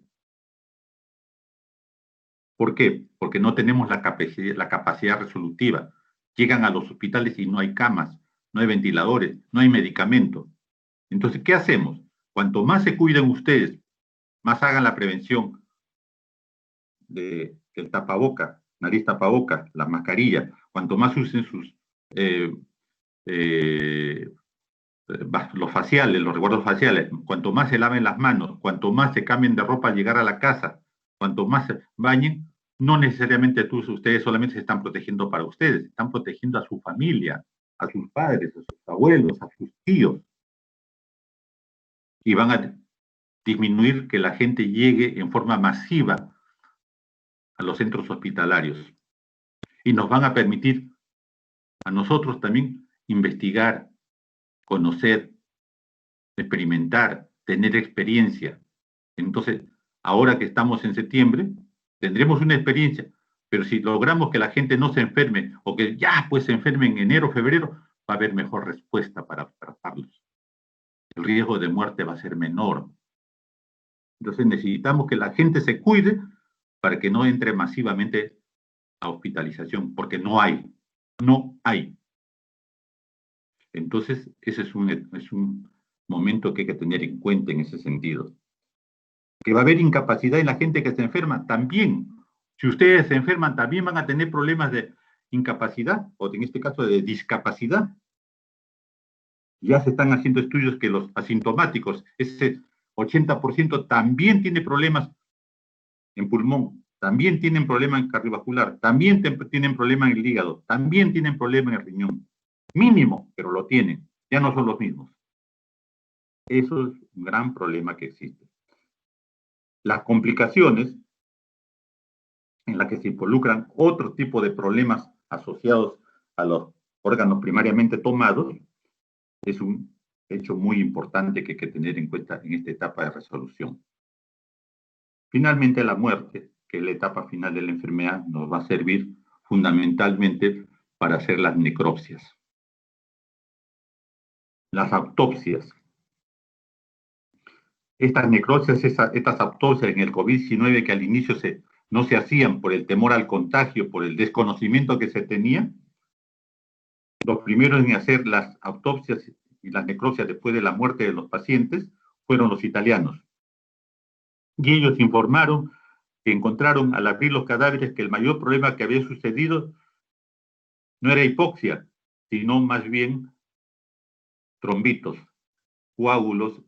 ¿Por qué? Porque no tenemos la capacidad resolutiva. Llegan a los hospitales y no hay camas, no hay ventiladores, no hay medicamentos. Entonces, ¿qué hacemos? Cuanto más se cuiden ustedes, más hagan la prevención del tapaboca, nariz tapaboca, la mascarilla, cuanto más usen sus eh, eh, los faciales, los resguardos faciales, cuanto más se laven las manos, cuanto más se cambien de ropa al llegar a la casa, cuanto más se bañen, no necesariamente ustedes solamente se están protegiendo para ustedes, están protegiendo a su familia, a sus padres, a sus abuelos, a sus tíos. Y van a disminuir que la gente llegue en forma masiva a los centros hospitalarios. Y nos van a permitir a nosotros también investigar, conocer, experimentar, tener experiencia. Entonces, ahora que estamos en septiembre, tendremos una experiencia, pero si logramos que la gente no se enferme o que ya pues se enferme en enero, febrero, va a haber mejor respuesta para tratarlos. El riesgo de muerte va a ser menor. Entonces necesitamos que la gente se cuide para que no entre masivamente a hospitalización, porque no hay. Entonces, ese es un momento que hay que tener en cuenta en ese sentido. Que va a haber incapacidad en la gente que se enferma, también. Si ustedes se enferman, también van a tener problemas de incapacidad, o en este caso de discapacidad. Ya se están haciendo estudios que los asintomáticos, ese 80% también tiene problemas en pulmón, también tienen problemas en cardiovascular, también tienen problemas en el hígado, también tienen problemas en el riñón. Mínimo, pero lo tienen. Ya no son los mismos. Eso es un gran problema que existe. Las complicaciones en las que se involucran otro tipo de problemas asociados a los órganos primariamente tomados es un hecho muy importante que hay que tener en cuenta en esta etapa de resolución. Finalmente, la muerte, que es la etapa final de la enfermedad, nos va a servir fundamentalmente para hacer las necropsias. Las autopsias. Estas necropsias, estas autopsias en el COVID-19 que al inicio no se hacían por el temor al contagio, por el desconocimiento que se tenía, los primeros en hacer las autopsias y las necropsias después de la muerte de los pacientes fueron los italianos. Y ellos informaron que encontraron al abrir los cadáveres que el mayor problema que había sucedido no era hipoxia, sino más bien trombitos, coágulos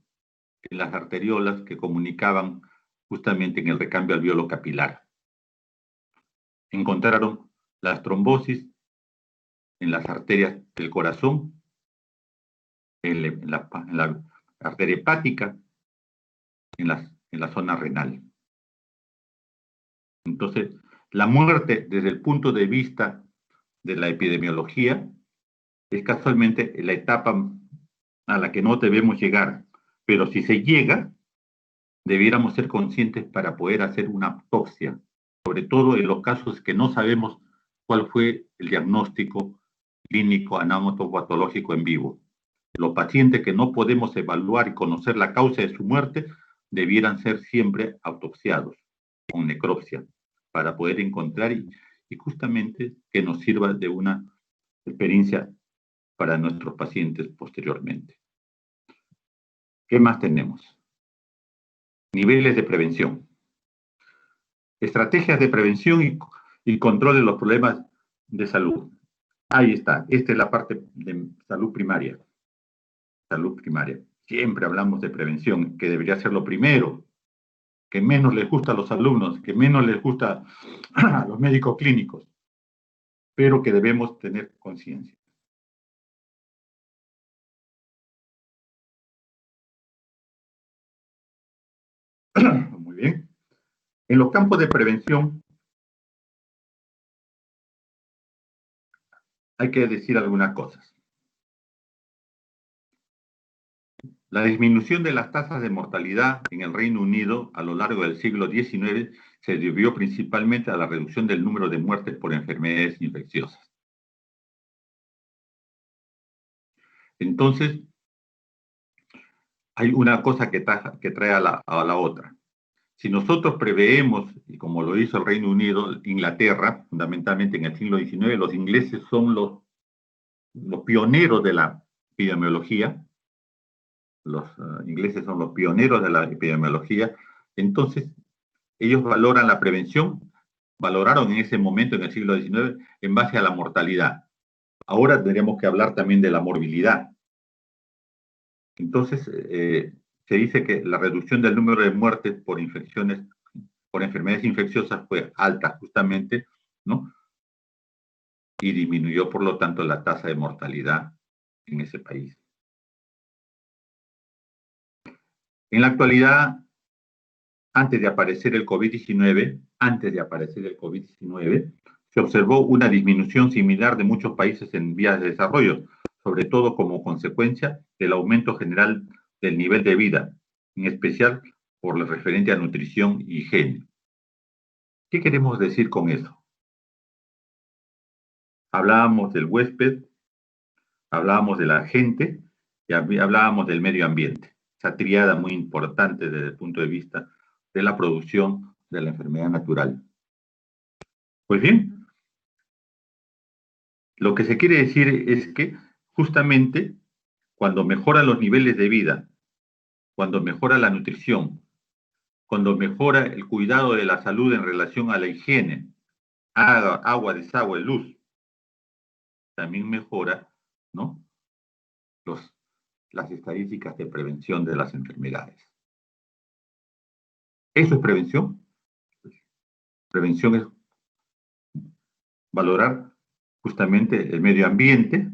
en las arteriolas que comunicaban justamente en el recambio alveolo capilar. Encontraron las trombosis en las arterias del corazón, en la arteria hepática, en la zona renal. Entonces, la muerte desde el punto de vista de la epidemiología es casualmente la etapa a la que no debemos llegar, pero si se llega, debiéramos ser conscientes para poder hacer una autopsia, sobre todo en los casos que no sabemos cuál fue el diagnóstico clínico anatomopatológico en vivo. Los pacientes que no podemos evaluar y conocer la causa de su muerte debieran ser siempre autopsiados con necropsia para poder encontrar y justamente que nos sirva de una experiencia para nuestros pacientes posteriormente. ¿Qué más tenemos? Niveles de prevención. Estrategias de prevención y control de los problemas de salud. Ahí está. Esta es la parte de salud primaria. Salud primaria. Siempre hablamos de prevención, que debería ser lo primero, que menos les gusta a los alumnos, que menos les gusta a los médicos clínicos, pero que debemos tener conciencia. Muy bien. En los campos de prevención hay que decir algunas cosas. La disminución de las tasas de mortalidad en el Reino Unido a lo largo del siglo XIX se debió principalmente a la reducción del número de muertes por enfermedades infecciosas. Entonces, hay una cosa que trae a la otra. Si nosotros preveemos, y como lo hizo el Reino Unido, Inglaterra, fundamentalmente en el siglo XIX, los ingleses son los pioneros de la epidemiología, los ingleses son los pioneros de la epidemiología, entonces ellos valoran la prevención, valoraron en ese momento, en el siglo XIX, en base a la mortalidad. Ahora tendríamos que hablar también de la morbilidad. Entonces, se dice que la reducción del número de muertes por infecciones, por enfermedades infecciosas fue alta justamente, ¿no? Y disminuyó, por lo tanto, la tasa de mortalidad en ese país. En la actualidad, antes de aparecer el COVID-19, se observó una disminución similar de muchos países en vías de desarrollo, sobre todo como consecuencia del aumento general del nivel de vida, en especial por lo referente a nutrición y higiene. ¿Qué queremos decir con eso? Hablábamos del huésped, hablábamos de la gente y hablábamos del medio ambiente. Esa triada muy importante desde el punto de vista de la producción de la enfermedad natural. Pues bien, lo que se quiere decir es que justamente cuando mejoran los niveles de vida, cuando mejora la nutrición, cuando mejora el cuidado de la salud en relación a la higiene, agua, desagüe, luz, también mejora, ¿no?, las estadísticas de prevención de las enfermedades. ¿Eso es prevención? Prevención es valorar justamente el medio ambiente,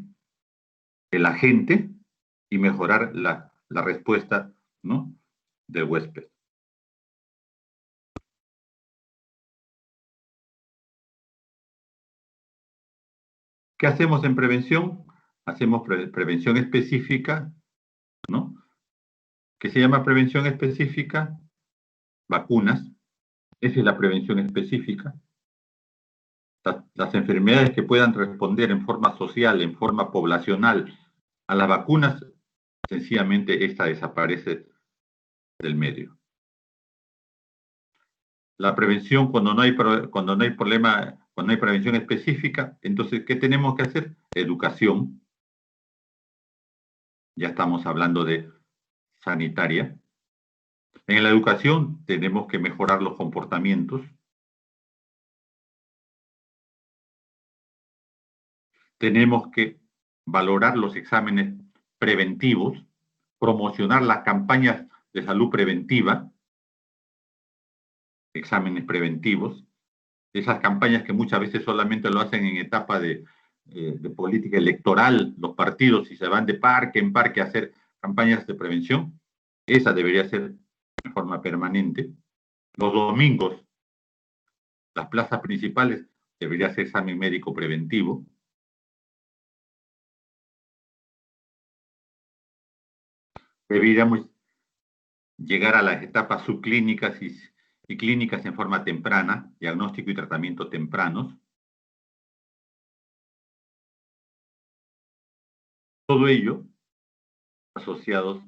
el agente y mejorar la respuesta, ¿no?, del huésped. ¿Qué hacemos en prevención? Hacemos prevención específica, ¿no?, que se llama prevención específica, vacunas. Esa es la prevención específica. Las enfermedades que puedan responder en forma social, en forma poblacional a las vacunas, sencillamente esta desaparece del medio. La prevención, cuando no hay problema, cuando no hay prevención específica, entonces, ¿qué tenemos que hacer? Educación. Ya estamos hablando de sanitaria. En la educación tenemos que mejorar los comportamientos. Tenemos que valorar los exámenes preventivos, promocionar las campañas de salud preventiva, exámenes preventivos, esas campañas que muchas veces solamente lo hacen en etapa de política electoral, los partidos, y se van de parque en parque a hacer campañas de prevención, esa debería ser de forma permanente. Los domingos, las plazas principales, debería ser examen médico preventivo. Deberíamos llegar a las etapas subclínicas y clínicas en forma temprana, diagnóstico y tratamiento tempranos. Todo ello asociados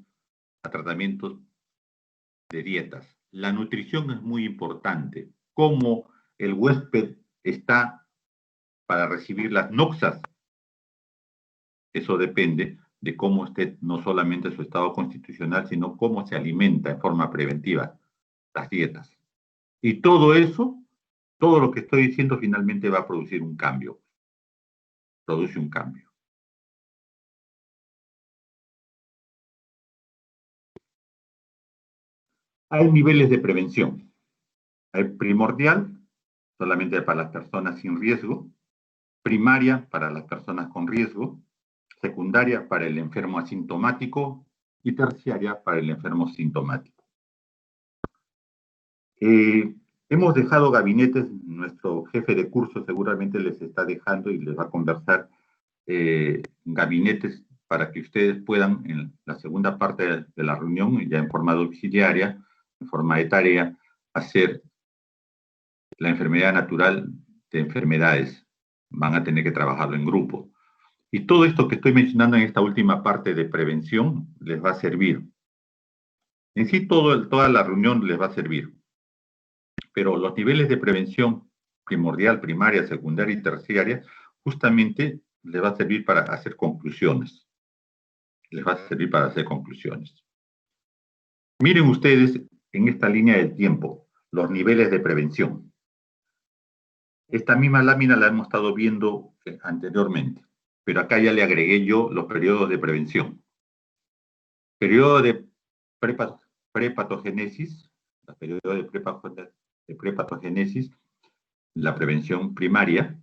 a tratamientos de dietas. La nutrición es muy importante. Cómo el huésped está para recibir las noxas, eso depende de cómo esté no solamente su estado constitucional, sino cómo se alimenta en forma preventiva, las dietas. Y todo eso, todo lo que estoy diciendo finalmente va a producir un cambio. Produce un cambio. Hay niveles de prevención. Hay primordial, solamente para las personas sin riesgo, primaria para las personas con riesgo, secundaria para el enfermo asintomático y terciaria para el enfermo sintomático. Hemos dejado gabinetes, nuestro jefe de curso seguramente les está dejando y les va a conversar gabinetes para que ustedes puedan, en la segunda parte de la reunión, ya en forma domiciliaria, en forma de tarea, hacer la enfermedad natural de enfermedades. Van a tener que trabajarlo en grupo. Y todo esto que estoy mencionando en esta última parte de prevención les va a servir. En sí, toda la reunión les va a servir. Pero los niveles de prevención primordial, primaria, secundaria y terciaria, justamente les va a servir para hacer conclusiones. Les va a servir para hacer conclusiones. Miren ustedes en esta línea del tiempo los niveles de prevención. Esta misma lámina la hemos estado viendo anteriormente, pero acá ya le agregué yo los periodos de prevención. Periodo de prepatogénesis, el periodo de prepatogénesis, la prevención primaria.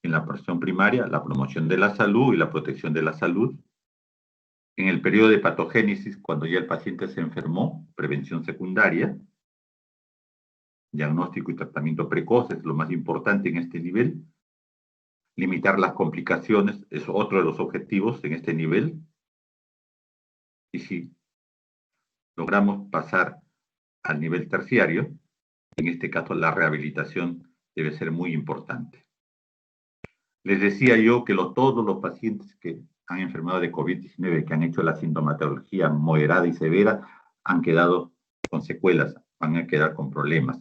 En la prevención primaria, la promoción de la salud y la protección de la salud. En el periodo de patogénesis, cuando ya el paciente se enfermó, prevención secundaria. Diagnóstico y tratamiento precoz es lo más importante en este nivel. Limitar las complicaciones es otro de los objetivos en este nivel. Y si logramos pasar al nivel terciario, en este caso la rehabilitación debe ser muy importante. Les decía yo que todos los pacientes que han enfermado de COVID-19, que han hecho la sintomatología moderada y severa, han quedado con secuelas, van a quedar con problemas.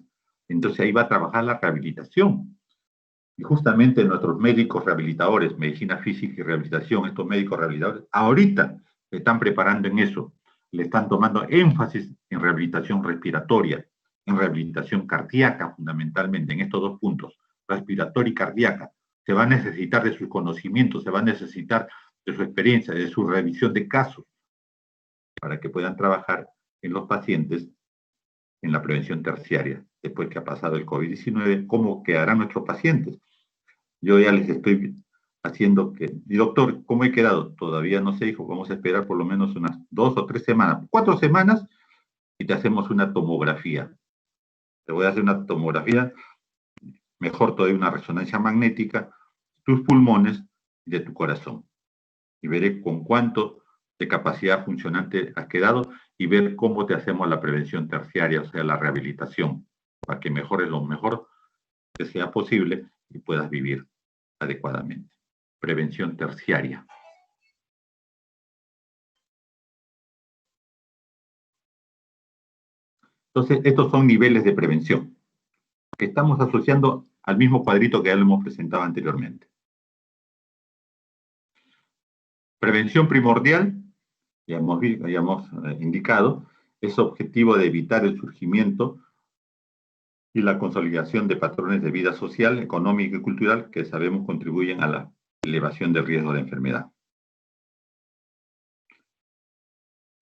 Entonces ahí va a trabajar la rehabilitación. Y justamente nuestros médicos rehabilitadores, medicina física y rehabilitación, estos médicos rehabilitadores, ahorita se están preparando en eso. Le están tomando énfasis en rehabilitación respiratoria, en rehabilitación cardíaca, fundamentalmente, en estos dos puntos, respiratoria y cardíaca. Se va a necesitar de sus conocimientos, se va a necesitar de su experiencia, de su revisión de casos, para que puedan trabajar en los pacientes en la prevención terciaria. Después que ha pasado el COVID-19, ¿cómo quedarán nuestros pacientes? Yo ya les estoy haciendo que, y doctor, ¿cómo he quedado? Todavía no sé, hijo, vamos a esperar por lo menos unas 2 o 3 semanas, 4 semanas, y te hacemos una tomografía. Te voy a hacer una tomografía, mejor todavía una resonancia magnética, tus pulmones y de tu corazón. Y veré con cuánto de capacidad funcionante has quedado y ver cómo te hacemos la prevención terciaria, o sea, la rehabilitación, para que mejores lo mejor que sea posible y puedas vivir adecuadamente. Prevención terciaria. Entonces, estos son niveles de prevención que estamos asociando al mismo cuadrito que ya lo hemos presentado anteriormente. Prevención primordial, ya hemos indicado, es objetivo de evitar el surgimiento y la consolidación de patrones de vida social, económica y cultural que sabemos contribuyen a la elevación del riesgo de enfermedad.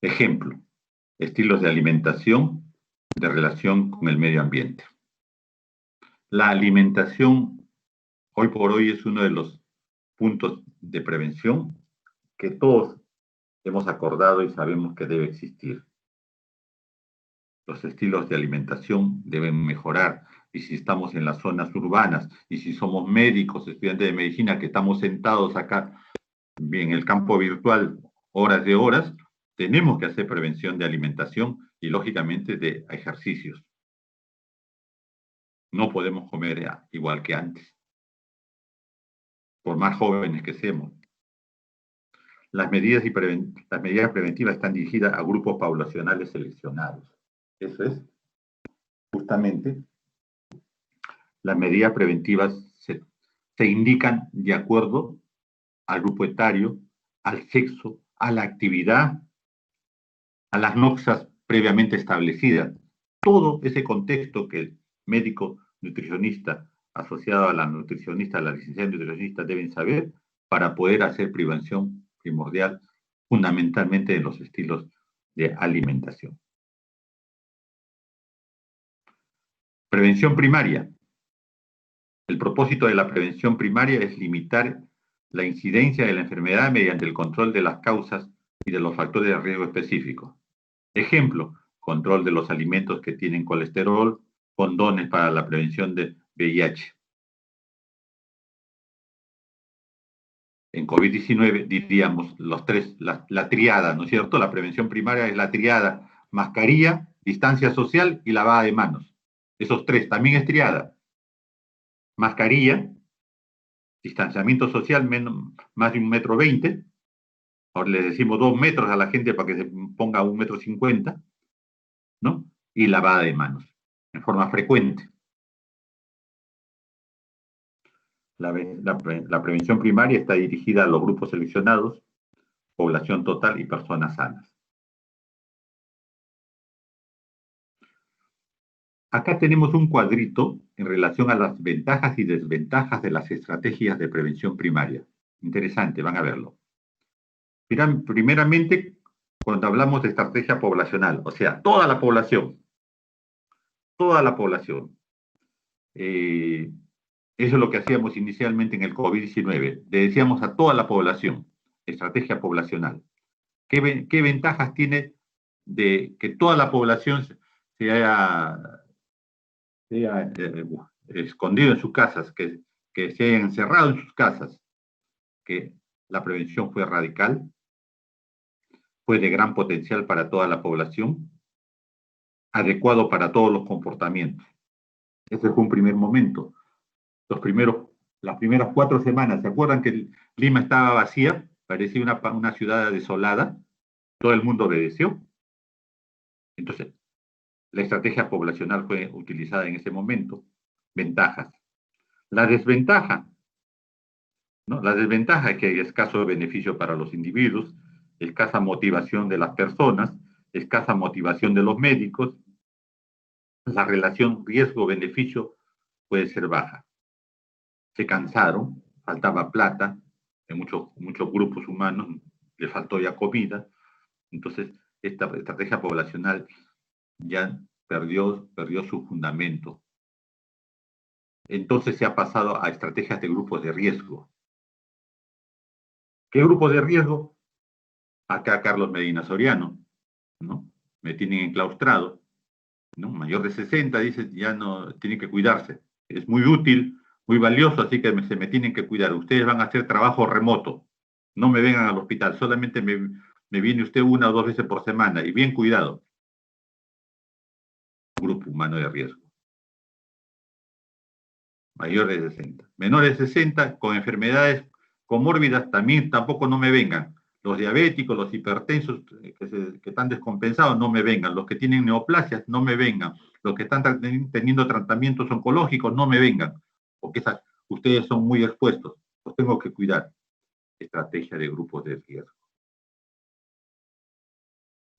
Ejemplo, estilos de alimentación de relación con el medio ambiente. La alimentación hoy por hoy es uno de los puntos de prevención que todos hemos acordado y sabemos que debe existir. Los estilos de alimentación deben mejorar, y si estamos en las zonas urbanas y si somos médicos, estudiantes de medicina que estamos sentados acá en el campo virtual horas de horas, tenemos que hacer prevención de alimentación y lógicamente de ejercicios. No podemos comer igual que antes, por más jóvenes que seamos. Las medidas preventivas están dirigidas a grupos poblacionales seleccionados. Eso es, justamente, las medidas preventivas se indican de acuerdo al grupo etario, al sexo, a la actividad, a las noxas previamente establecidas. Todo ese contexto que el médico nutricionista asociado a la nutricionista, a la licenciada nutricionista deben saber para poder hacer prevención primordial, fundamentalmente de los estilos de alimentación. Prevención primaria. El propósito de la prevención primaria es limitar la incidencia de la enfermedad mediante el control de las causas y de los factores de riesgo específicos. Ejemplo, control de los alimentos que tienen colesterol, condones para la prevención de VIH. En COVID-19 diríamos los tres, la triada, ¿no es cierto? La prevención primaria es la triada: mascarilla, distancia social y lavada de manos. Esos tres también es triada. Mascarilla, distanciamiento social más de 1,20 m. Ahora le decimos 2 metros a la gente para que se ponga 1,50 m, ¿no? Y lavada de manos en forma frecuente. La prevención primaria está dirigida a los grupos seleccionados, población total y personas sanas. Acá tenemos un cuadrito en relación a las ventajas y desventajas de las estrategias de prevención primaria. Interesante, van a verlo. Primeramente, cuando hablamos de estrategia poblacional, o sea, toda la población. Eso es lo que hacíamos inicialmente en el COVID-19. Le decíamos a toda la población, estrategia poblacional. ¿Qué ventajas tiene de que toda la población se haya escondido en sus casas, que se hayan encerrado en sus casas? Que la prevención fue radical, fue de gran potencial para toda la población, adecuado para todos los comportamientos. Ese fue un primer momento. Las primeras 4 semanas, ¿se acuerdan que Lima estaba vacía? Parecía una ciudad desolada. Todo el mundo obedeció. Entonces, la estrategia poblacional fue utilizada en ese momento. Ventajas. La desventaja, ¿no? La desventaja es que hay escaso beneficio para los individuos, escasa motivación de las personas, escasa motivación de los médicos. La relación riesgo-beneficio puede ser baja. Se cansaron, faltaba plata, en muchos grupos humanos les faltó ya comida. Entonces, esta estrategia poblacional ya perdió su fundamento. Entonces se ha pasado a estrategias de grupos de riesgo. ¿Qué grupos de riesgo? Acá Carlos Medina Soriano, ¿no? Me tienen enclaustrado, ¿no? Mayor de 60, dice, ya no, tiene que cuidarse. Es muy útil, muy valioso, así que se me tienen que cuidar. Ustedes van a hacer trabajo remoto. No me vengan al hospital, solamente me viene usted 1 o 2 veces por semana y bien cuidado. Grupo humano de riesgo. Mayores de 60. Menores de 60 con enfermedades comórbidas tampoco no me vengan. Los diabéticos, los hipertensos que están descompensados, no me vengan. Los que tienen neoplasias, no me vengan. Los que están teniendo tratamientos oncológicos, no me vengan. Porque ustedes son muy expuestos. Los tengo que cuidar. Estrategia de grupos de riesgo.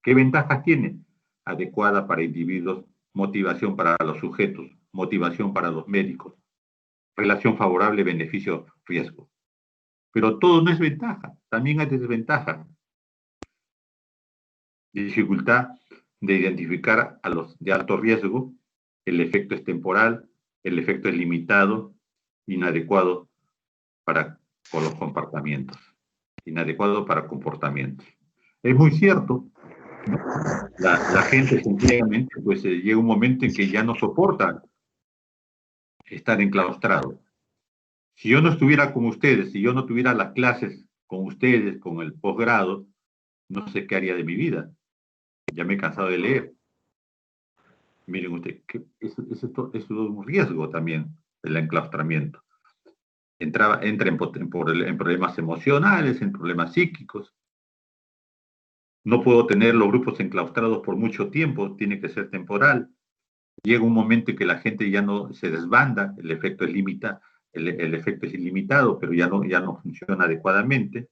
¿Qué ventajas tiene? Adecuada para individuos, motivación para los sujetos, motivación para los médicos, relación favorable, beneficio, riesgo. Pero todo no es ventaja, también hay desventaja. Dificultad de identificar a los de alto riesgo, el efecto es temporal, el efecto es limitado, inadecuado con los comportamientos. Inadecuado para comportamientos. Es muy cierto, ¿no? La gente sencillamente, pues llega un momento en que ya no soporta estar enclaustrado. Si yo no estuviera con ustedes, si yo no tuviera las clases con ustedes, con el posgrado, no sé qué haría de mi vida. Ya me he cansado de leer. Miren ustedes, eso es un riesgo también, el enclaustramiento. Entra en problemas emocionales, en problemas psíquicos. No puedo tener los grupos enclaustrados por mucho tiempo, tiene que ser temporal. Llega un momento en que la gente ya no se desbanda, el efecto es ilimitado, pero ya no funciona adecuadamente.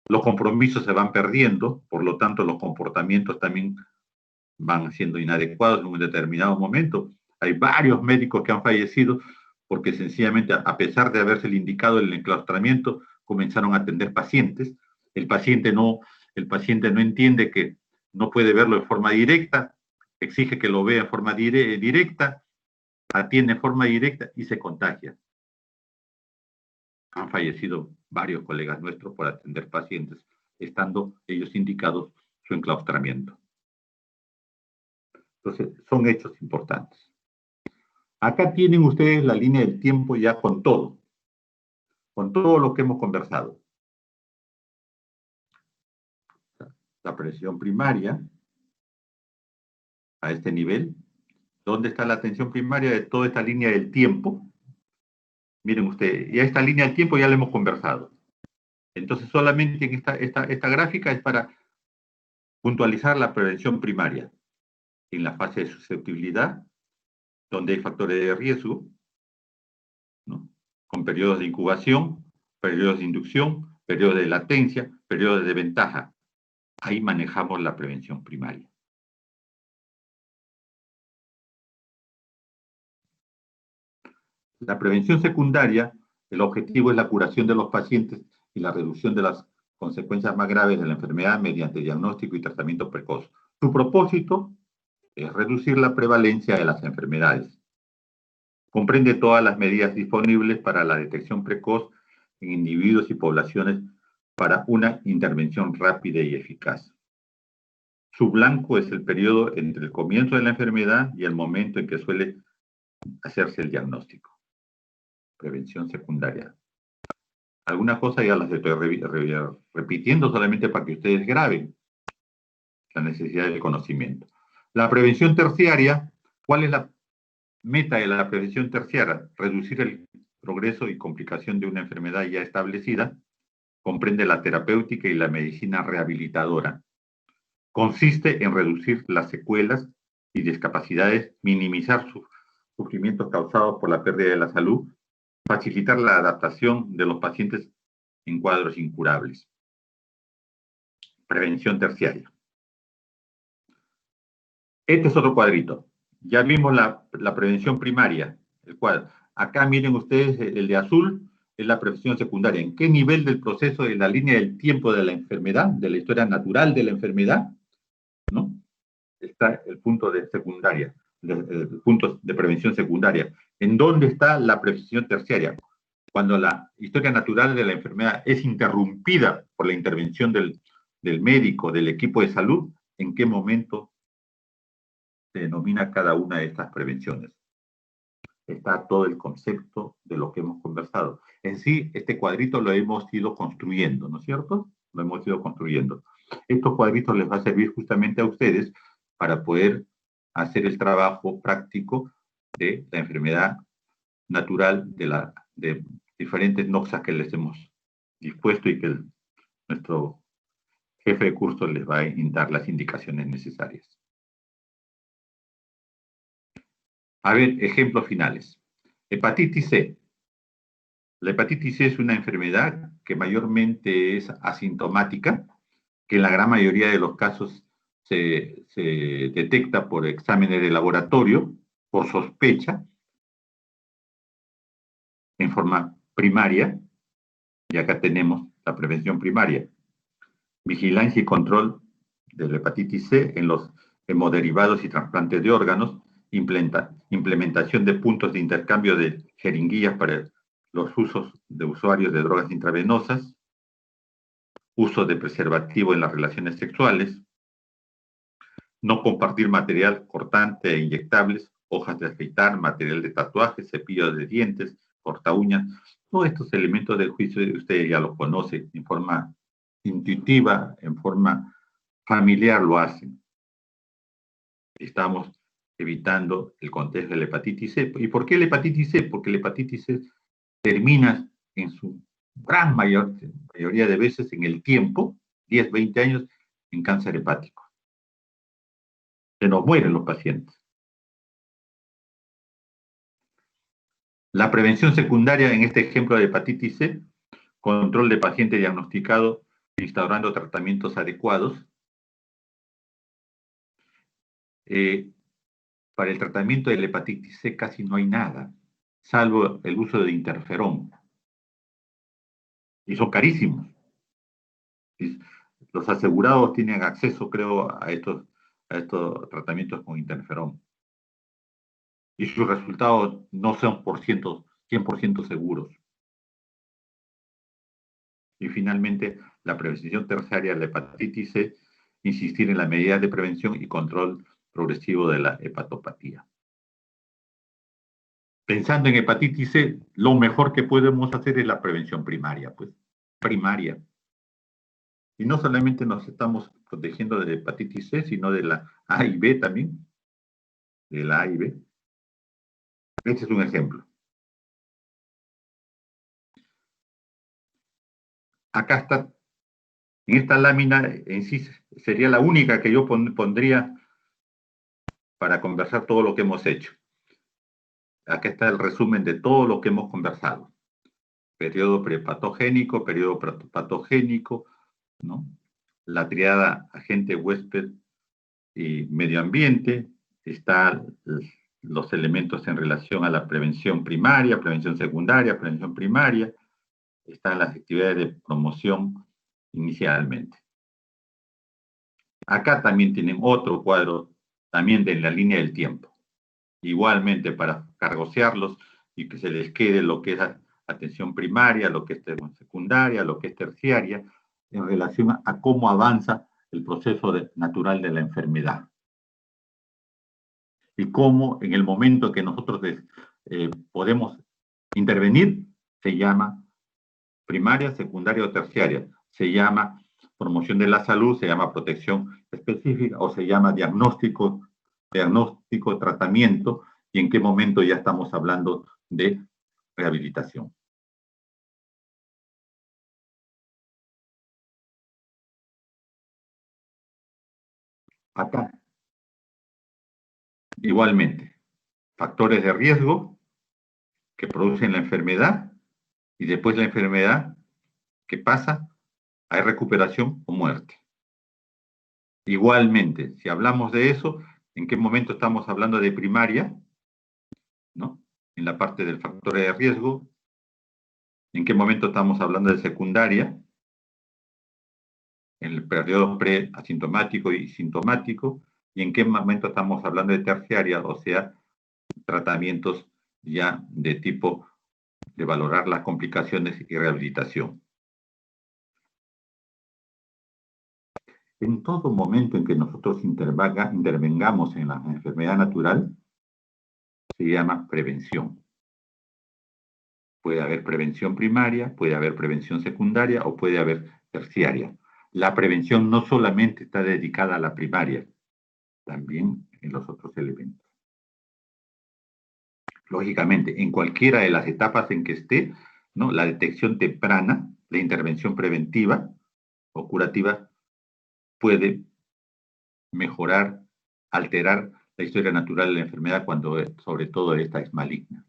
Los compromisos se van perdiendo, por lo tanto los comportamientos también van siendo inadecuados en un determinado momento. Hay varios médicos que han fallecido porque sencillamente, a pesar de haberse indicado el enclaustramiento, comenzaron a atender pacientes. El paciente no entiende que no puede verlo en forma directa, exige que lo vea en forma directa, atiende en forma directa y se contagia. Han fallecido varios colegas nuestros por atender pacientes, estando ellos indicados su enclaustramiento. Entonces, son hechos importantes. Acá tienen ustedes la línea del tiempo ya con todo. con todo lo que hemos conversado. La prevención primaria, a este nivel. ¿Dónde está la atención primaria de toda esta línea del tiempo? Miren ustedes, ya esta línea del tiempo ya la hemos conversado. Entonces, solamente en esta gráfica es para puntualizar la prevención primaria. En la fase de susceptibilidad, donde hay factores de riesgo, ¿no? Con periodos de incubación, periodos de inducción, periodos de latencia, periodos de ventaja. Ahí manejamos la prevención primaria. La prevención secundaria, el objetivo es la curación de los pacientes y la reducción de las consecuencias más graves de la enfermedad mediante diagnóstico y tratamiento precoz. Su propósito es reducir la prevalencia de las enfermedades. Comprende todas las medidas disponibles para la detección precoz en individuos y poblaciones para una intervención rápida y eficaz. Su blanco es el periodo entre el comienzo de la enfermedad y el momento en que suele hacerse el diagnóstico. Prevención secundaria. Algunas cosas ya las estoy repitiendo solamente para que ustedes graben la necesidad del conocimiento. La prevención terciaria, ¿cuál es la meta de la prevención terciaria? Reducir el progreso y complicación de una enfermedad ya establecida. Comprende la terapéutica y la medicina rehabilitadora. Consiste en reducir las secuelas y discapacidades, minimizar sus sufrimientos causados por la pérdida de la salud, facilitar la adaptación de los pacientes en cuadros incurables. Prevención terciaria. Este es otro cuadrito. Ya vimos la prevención primaria, el cuadro. Acá miren ustedes, el de azul es la prevención secundaria. ¿En qué nivel del proceso de la línea del tiempo de la enfermedad, de la historia natural de la enfermedad, ¿no? Está el punto de secundaria, el punto de prevención secundaria. ¿En dónde está la prevención terciaria? Cuando la historia natural de la enfermedad es interrumpida por la intervención del médico, del equipo de salud, ¿en qué momento se denomina cada una de estas prevenciones? Está todo el concepto de lo que hemos conversado. En sí, este cuadrito lo hemos ido construyendo, ¿no es cierto? Lo hemos ido construyendo. Estos cuadritos les va a servir justamente a ustedes para poder hacer el trabajo práctico de la enfermedad natural de diferentes noxas que les hemos dispuesto y que nuestro jefe de curso les va a dar las indicaciones necesarias. A ver, ejemplos finales. Hepatitis C. La hepatitis C es una enfermedad que mayormente es asintomática, que en la gran mayoría de los casos se detecta por exámenes de laboratorio, por sospecha, en forma primaria, y acá tenemos la prevención primaria. Vigilancia y control de la hepatitis C en los hemoderivados y trasplantes de órganos, implementación de puntos de intercambio de jeringuillas para los usos de usuarios de drogas intravenosas, uso de preservativo en las relaciones sexuales, no compartir material cortante e inyectables, hojas de afeitar, material de tatuaje, cepillo de dientes, corta uñas. Todos estos elementos del juicio ustedes ya los conocen en forma intuitiva, en forma familiar lo hacen. Estamos evitando el contexto de la hepatitis C. ¿Y por qué la hepatitis C? Porque la hepatitis C termina en su gran mayoría de veces en el tiempo, 10, 20 años, en cáncer hepático. Se nos mueren los pacientes. La prevención secundaria en este ejemplo de hepatitis C, control de paciente diagnosticado, instaurando tratamientos adecuados. Para el tratamiento de la hepatitis C casi no hay nada, salvo el uso de interferón. Y son carísimos. Los asegurados tienen acceso, creo, a estos tratamientos con interferón. Y sus resultados no son 100% seguros. Y finalmente, la prevención terciaria de la hepatitis C, insistir en las medidas de prevención y control progresivo de la hepatopatía. pensando en hepatitis C, lo mejor que podemos hacer es la prevención primaria, pues, primaria. Y no solamente nos estamos protegiendo de la hepatitis C, sino de la A y B también, de la A y B. Este es un ejemplo. Acá está, en esta lámina en sí sería la única que yo pondría para conversar todo lo que hemos hecho. Acá está el resumen de todo lo que hemos conversado. Periodo prepatogénico, periodo patogénico, ¿no? La triada agente, huésped y medio ambiente. Están los elementos en relación a la prevención primaria, prevención secundaria, prevención primaria. Están las actividades de promoción inicialmente. Acá también tienen otro cuadro, también de la línea del tiempo. Igualmente para cargosearlos y que se les quede lo que es atención primaria, lo que es secundaria, lo que es terciaria, en relación a cómo avanza el proceso natural de la enfermedad. Y cómo en el momento que nosotros podemos intervenir, se llama primaria, secundaria o terciaria. Se llama promoción de la salud, se llama protección específica o se llama diagnóstico, tratamiento, y en qué momento ya estamos hablando de rehabilitación. Acá, igualmente, factores de riesgo que producen la enfermedad y después la enfermedad, ¿qué pasa? Hay recuperación o muerte. Igualmente, si hablamos de eso, ¿en qué momento estamos hablando de primaria? ¿No? En la parte del factor de riesgo. ¿En qué momento estamos hablando de secundaria? En el periodo pre-asintomático y sintomático. ¿Y en qué momento estamos hablando de terciaria? O sea, tratamientos ya de tipo de valorar las complicaciones y rehabilitación. En todo momento en que nosotros intervengamos en la enfermedad natural, se llama prevención. Puede haber prevención primaria, puede haber prevención secundaria o puede haber terciaria. La prevención no solamente está dedicada a la primaria, también en los otros elementos. Lógicamente, en cualquiera de las etapas en que esté, ¿no? La detección temprana, la intervención preventiva o curativa puede mejorar, alterar la historia natural de la enfermedad cuando, sobre todo, esta es maligna.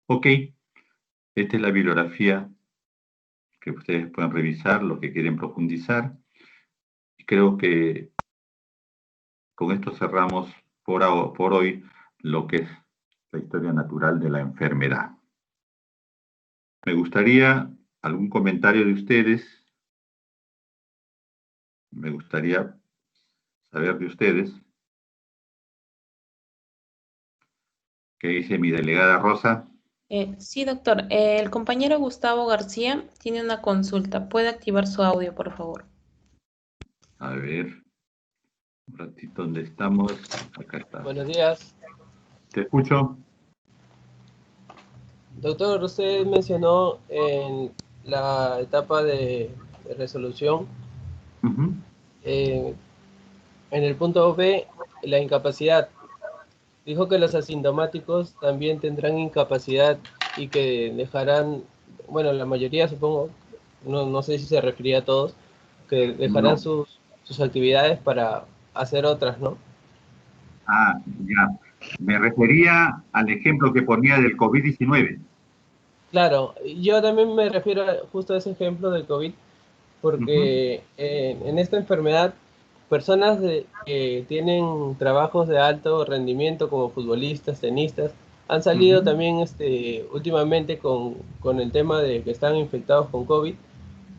Ok, esta es la bibliografía que ustedes pueden revisar, lo que quieren profundizar. Y creo que con esto cerramos por hoy lo que es la historia natural de la enfermedad. Me gustaría algún comentario de ustedes. Me gustaría saber de ustedes. ¿Qué dice mi delegada Rosa? Sí, doctor. El compañero Gustavo García tiene una consulta. ¿Puede activar su audio, por favor? A ver, un ratito, ¿dónde estamos? Acá está. Buenos días. ¿Te escucho? Doctor, usted mencionó en la etapa de resolución, en el punto B, la incapacidad. Dijo que los asintomáticos también tendrán incapacidad y que dejarán, bueno, la mayoría supongo, no sé si se refería a todos, que dejarán No. sus actividades para hacer otras, ¿no? Ah, ya. Me refería al ejemplo que ponía del COVID-19. Claro, yo también me refiero justo a ese ejemplo del COVID, porque en esta enfermedad, personas que tienen trabajos de alto rendimiento como futbolistas, tenistas, han salido también últimamente con el tema de que están infectados con COVID,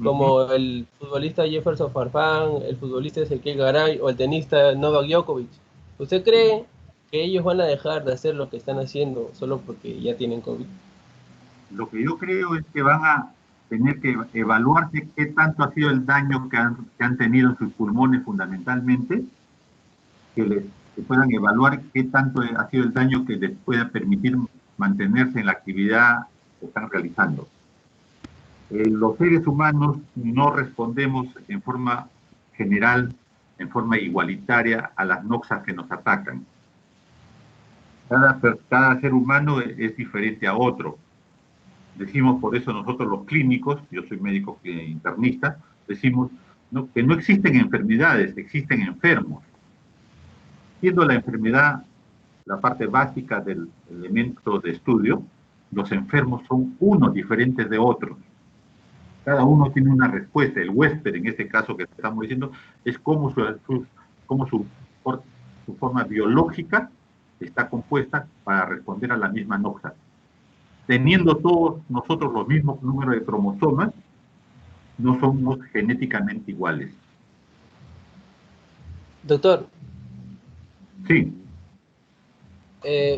como el futbolista Jefferson Farfán, el futbolista Ezequiel Garay o el tenista Novak Djokovic. ¿Usted cree que ellos van a dejar de hacer lo que están haciendo solo porque ya tienen COVID? Lo que yo creo es que van a tener que evaluarse qué tanto ha sido el daño que han tenido en sus pulmones fundamentalmente, que puedan evaluar qué tanto ha sido el daño que les pueda permitir mantenerse en la actividad que están realizando. Los seres humanos no respondemos en forma general, en forma igualitaria a las noxas que nos atacan. Cada ser humano es diferente a otro. Decimos por eso nosotros los clínicos, yo soy médico internista, decimos que no existen enfermedades, existen enfermos. Siendo la enfermedad la parte básica del elemento de estudio, los enfermos son unos diferentes de otros. Cada uno tiene una respuesta. El huésped, en este caso que estamos diciendo, es cómo su forma biológica está compuesta para responder a la misma noxa. Teniendo todos nosotros los mismos números de cromosomas, no somos genéticamente iguales. Doctor. Sí.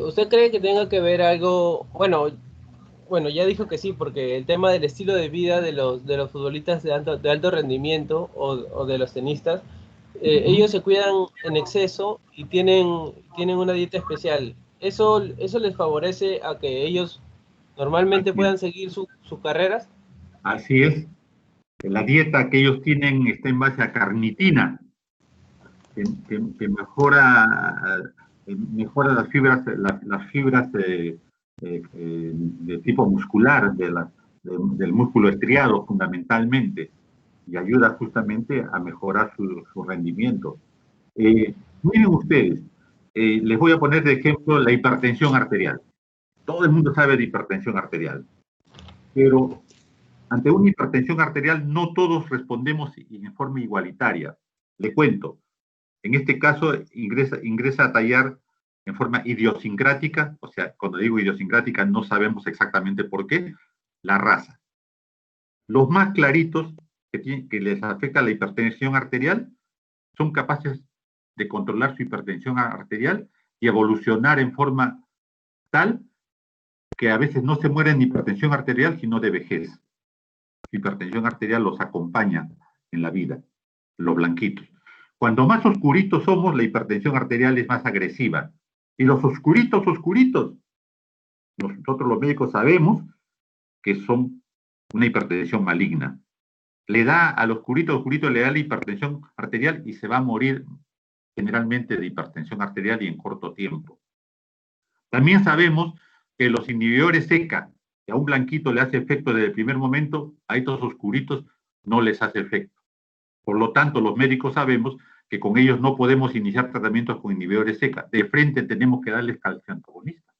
¿Usted cree que tenga que ver algo? Bueno, ya dijo que sí, porque el tema del estilo de vida de los futbolistas de alto rendimiento o de los tenistas, ellos se cuidan en exceso y tienen una dieta especial. ¿Eso les favorece a que ellos normalmente puedan seguir sus carreras? Así es. La dieta que ellos tienen está en base a carnitina, que mejora las fibras de tipo muscular del músculo estriado fundamentalmente, y ayuda justamente a mejorar su rendimiento. Miren ustedes, les voy a poner de ejemplo la hipertensión arterial. Todo el mundo sabe de hipertensión arterial, pero ante una hipertensión arterial no todos respondemos en forma igualitaria. Le cuento, en este caso ingresa a tallar en forma idiosincrática, o sea, cuando digo idiosincrática no sabemos exactamente por qué, la raza. Los más claritos que les afecta la hipertensión arterial son capaces de controlar su hipertensión arterial y evolucionar en forma tal que a veces no se mueren de hipertensión arterial, sino de vejez. La hipertensión arterial los acompaña en la vida, los blanquitos. Cuando más oscuritos somos, la hipertensión arterial es más agresiva. Y los oscuritos, nosotros los médicos sabemos que son una hipertensión maligna. Le da al oscurito, le da la hipertensión arterial y se va a morir generalmente de hipertensión arterial y en corto tiempo. También sabemos que los inhibidores ECA, que a un blanquito le hace efecto desde el primer momento, a estos oscuritos no les hace efecto. Por lo tanto, los médicos sabemos que con ellos no podemos iniciar tratamientos con inhibidores ECA. De frente tenemos que darles calcio antagonista.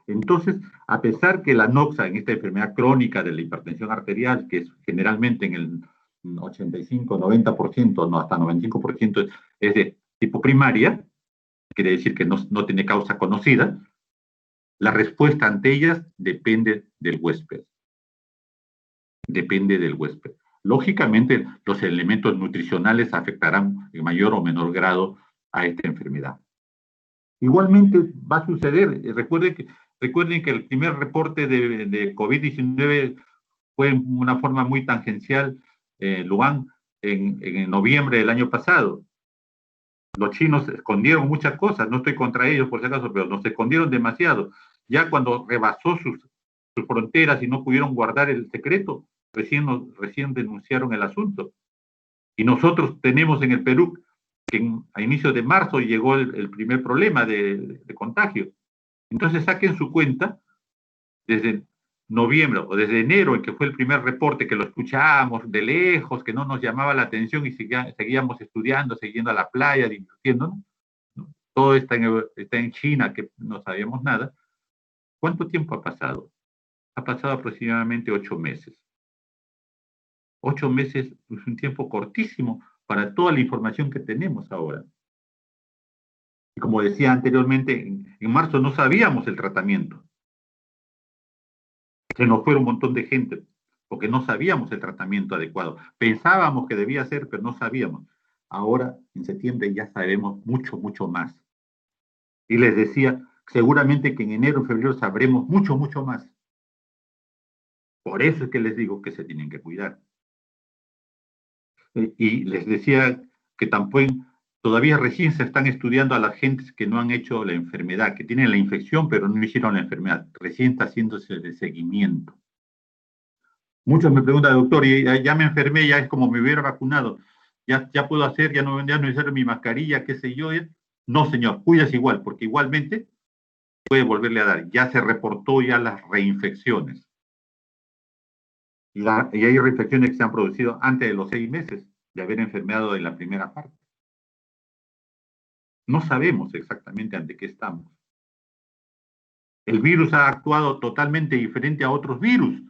Entonces, a pesar que la noxa en esta enfermedad crónica de la hipertensión arterial, que es generalmente en el 85, 90%, no, hasta 95% es de tipo primaria, quiere decir que no tiene causa conocida, la respuesta ante ellas depende del huésped. Depende del huésped. Lógicamente, los elementos nutricionales afectarán en mayor o menor grado a esta enfermedad. Igualmente va a suceder, recuerden que el primer reporte de COVID-19 fue en una forma muy tangencial en Wuhan en noviembre del año pasado. Los chinos escondieron muchas cosas, no estoy contra ellos por si acaso, pero nos escondieron demasiado. Ya cuando rebasó sus fronteras y no pudieron guardar el secreto, recién denunciaron el asunto. Y nosotros tenemos en el Perú que a inicios de marzo llegó el primer problema de contagio. Entonces saquen su cuenta desde noviembre o desde enero, en que fue el primer reporte que lo escuchábamos de lejos, que no nos llamaba la atención y seguíamos estudiando, siguiendo a la playa, divirtiéndonos. ¿No? Todo está en China, que no sabíamos nada. ¿Cuánto tiempo ha pasado? Ha pasado aproximadamente 8 meses. 8 meses es un tiempo cortísimo para toda la información que tenemos ahora. Y como decía anteriormente, en marzo no sabíamos el tratamiento. Se nos fue un montón de gente porque no sabíamos el tratamiento adecuado. Pensábamos que debía ser, pero no sabíamos. Ahora, en septiembre, ya sabemos mucho, mucho más. Y les decía, seguramente que en enero, febrero sabremos mucho, mucho más. Por eso es que les digo que se tienen que cuidar. Y les decía que tampoco todavía recién se están estudiando a las gentes que no han hecho la enfermedad, que tienen la infección pero no hicieron la enfermedad. Recién está haciéndose el seguimiento. Muchos me preguntan, doctor, ya me enfermé, ya es como me hubiera vacunado, ya puedo hacer, ya no necesito mi mascarilla, qué sé yo. No, señor, cuídese igual, porque igualmente puede volverle a dar. Ya se reportó ya las reinfecciones. Y hay reinfecciones que se han producido antes de los 6 meses de haber enfermado en la primera parte. No sabemos exactamente ante qué estamos. El virus ha actuado totalmente diferente a otros virus.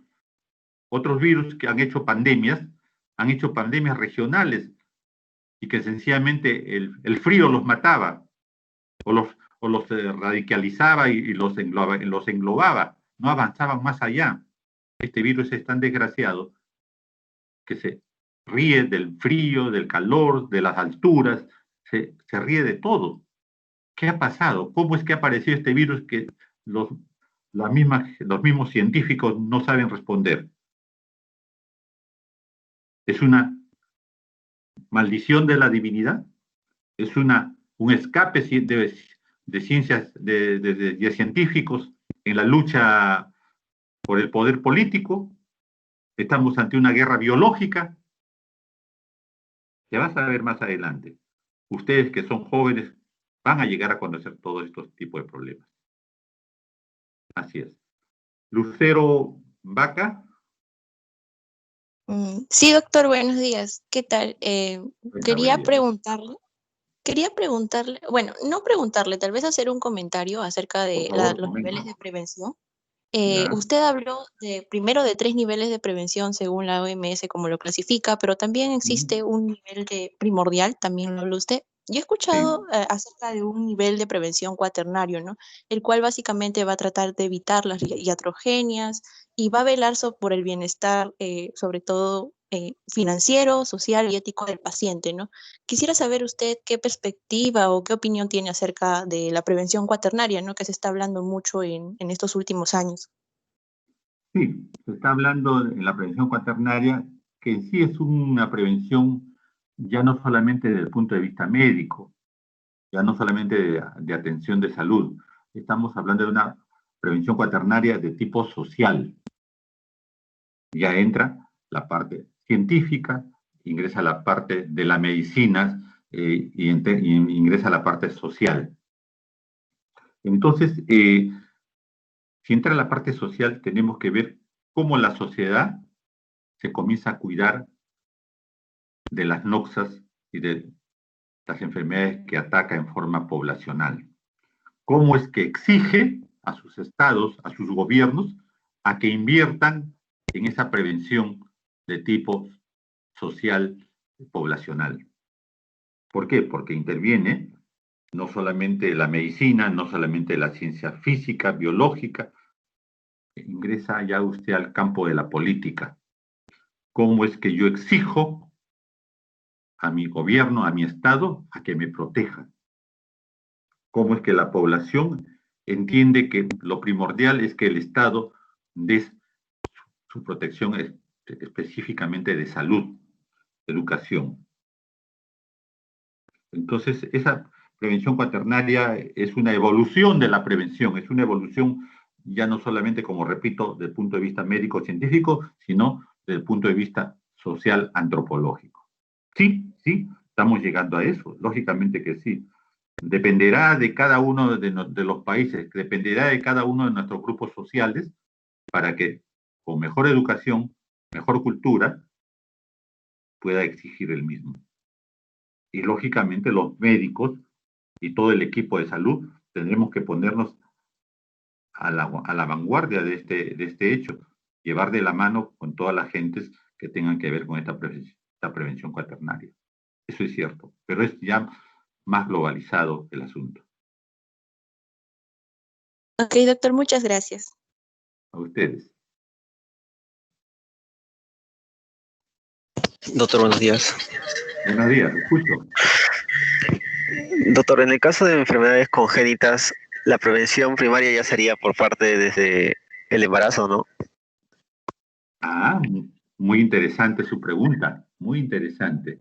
Otros virus que han hecho pandemias regionales y que sencillamente el frío los mataba o los radicalizaba y los englobaba. No avanzaban más allá. Este virus es tan desgraciado que se ríe del frío, del calor, de las alturas, se ríe de todo. ¿Qué ha pasado? ¿Cómo es que ha aparecido este virus que los mismos científicos no saben responder? ¿Es una maldición de la divinidad? ¿Es un escape de ciencias, de científicos en la lucha por el poder político? ¿Estamos ante una guerra biológica? Se va a saber más adelante. Ustedes que son jóvenes van a llegar a conocer todos estos tipos de problemas. Así es. Lucero Vaca. Sí, doctor, buenos días. ¿Qué tal? Quería Día. preguntarle, bueno, no preguntarle, tal vez hacer un comentario acerca de Por favor, los comenta. niveles de prevención. Ya. Usted habló primero de 3 niveles de prevención según la OMS, como lo clasifica, pero también existe un nivel de primordial, también lo habló usted. Yo he escuchado Sí. acerca de un nivel de prevención cuaternario, ¿no? El cual básicamente va a tratar de evitar las iatrogenias y va a velar por el bienestar, sobre todo financiero, social y ético del paciente, ¿no? Quisiera saber usted qué perspectiva o qué opinión tiene acerca de la prevención cuaternaria, ¿no? Que se está hablando mucho en estos últimos años. Sí, se está hablando en la prevención cuaternaria, que en sí es una prevención ya no solamente desde el punto de vista médico, ya no solamente de atención de salud, estamos hablando de una prevención cuaternaria de tipo social. Ya entra la parte científica, ingresa la parte de la medicina y ingresa la parte social. Entonces, si entra la parte social, tenemos que ver cómo la sociedad se comienza a cuidar de las noxas y de las enfermedades que ataca en forma poblacional. ¿Cómo es que exige a sus estados, a sus gobiernos, a que inviertan en esa prevención de tipo social poblacional? ¿Por qué? Porque interviene no solamente la medicina, no solamente la ciencia física, biológica, ingresa ya usted al campo de la política. ¿Cómo es que yo exijo a mi gobierno, a mi Estado, a que me proteja? ¿Cómo es que la población entiende que lo primordial es que el Estado dé su protección específicamente de salud, educación? Entonces, esa prevención cuaternaria es una evolución de la prevención, es una evolución ya no solamente, como repito, desde el punto de vista médico-científico, sino desde el punto de vista social-antropológico. Sí, sí, estamos llegando a eso, lógicamente que sí. Dependerá de cada uno de los países, dependerá de cada uno de nuestros grupos sociales para que con mejor educación, mejor cultura, pueda exigir el mismo. Y lógicamente los médicos y todo el equipo de salud tendremos que ponernos a la vanguardia de este hecho, llevar de la mano con todas las gentes que tengan que ver con esta prevención cuaternaria. Eso es cierto, pero es ya más globalizado el asunto. Ok, doctor, muchas gracias. A ustedes. Doctor, buenos días. Buenos días, escucho. Doctor, en el caso de enfermedades congénitas, la prevención primaria ya sería por parte desde el embarazo, ¿no? Ah, muy interesante su pregunta, muy interesante.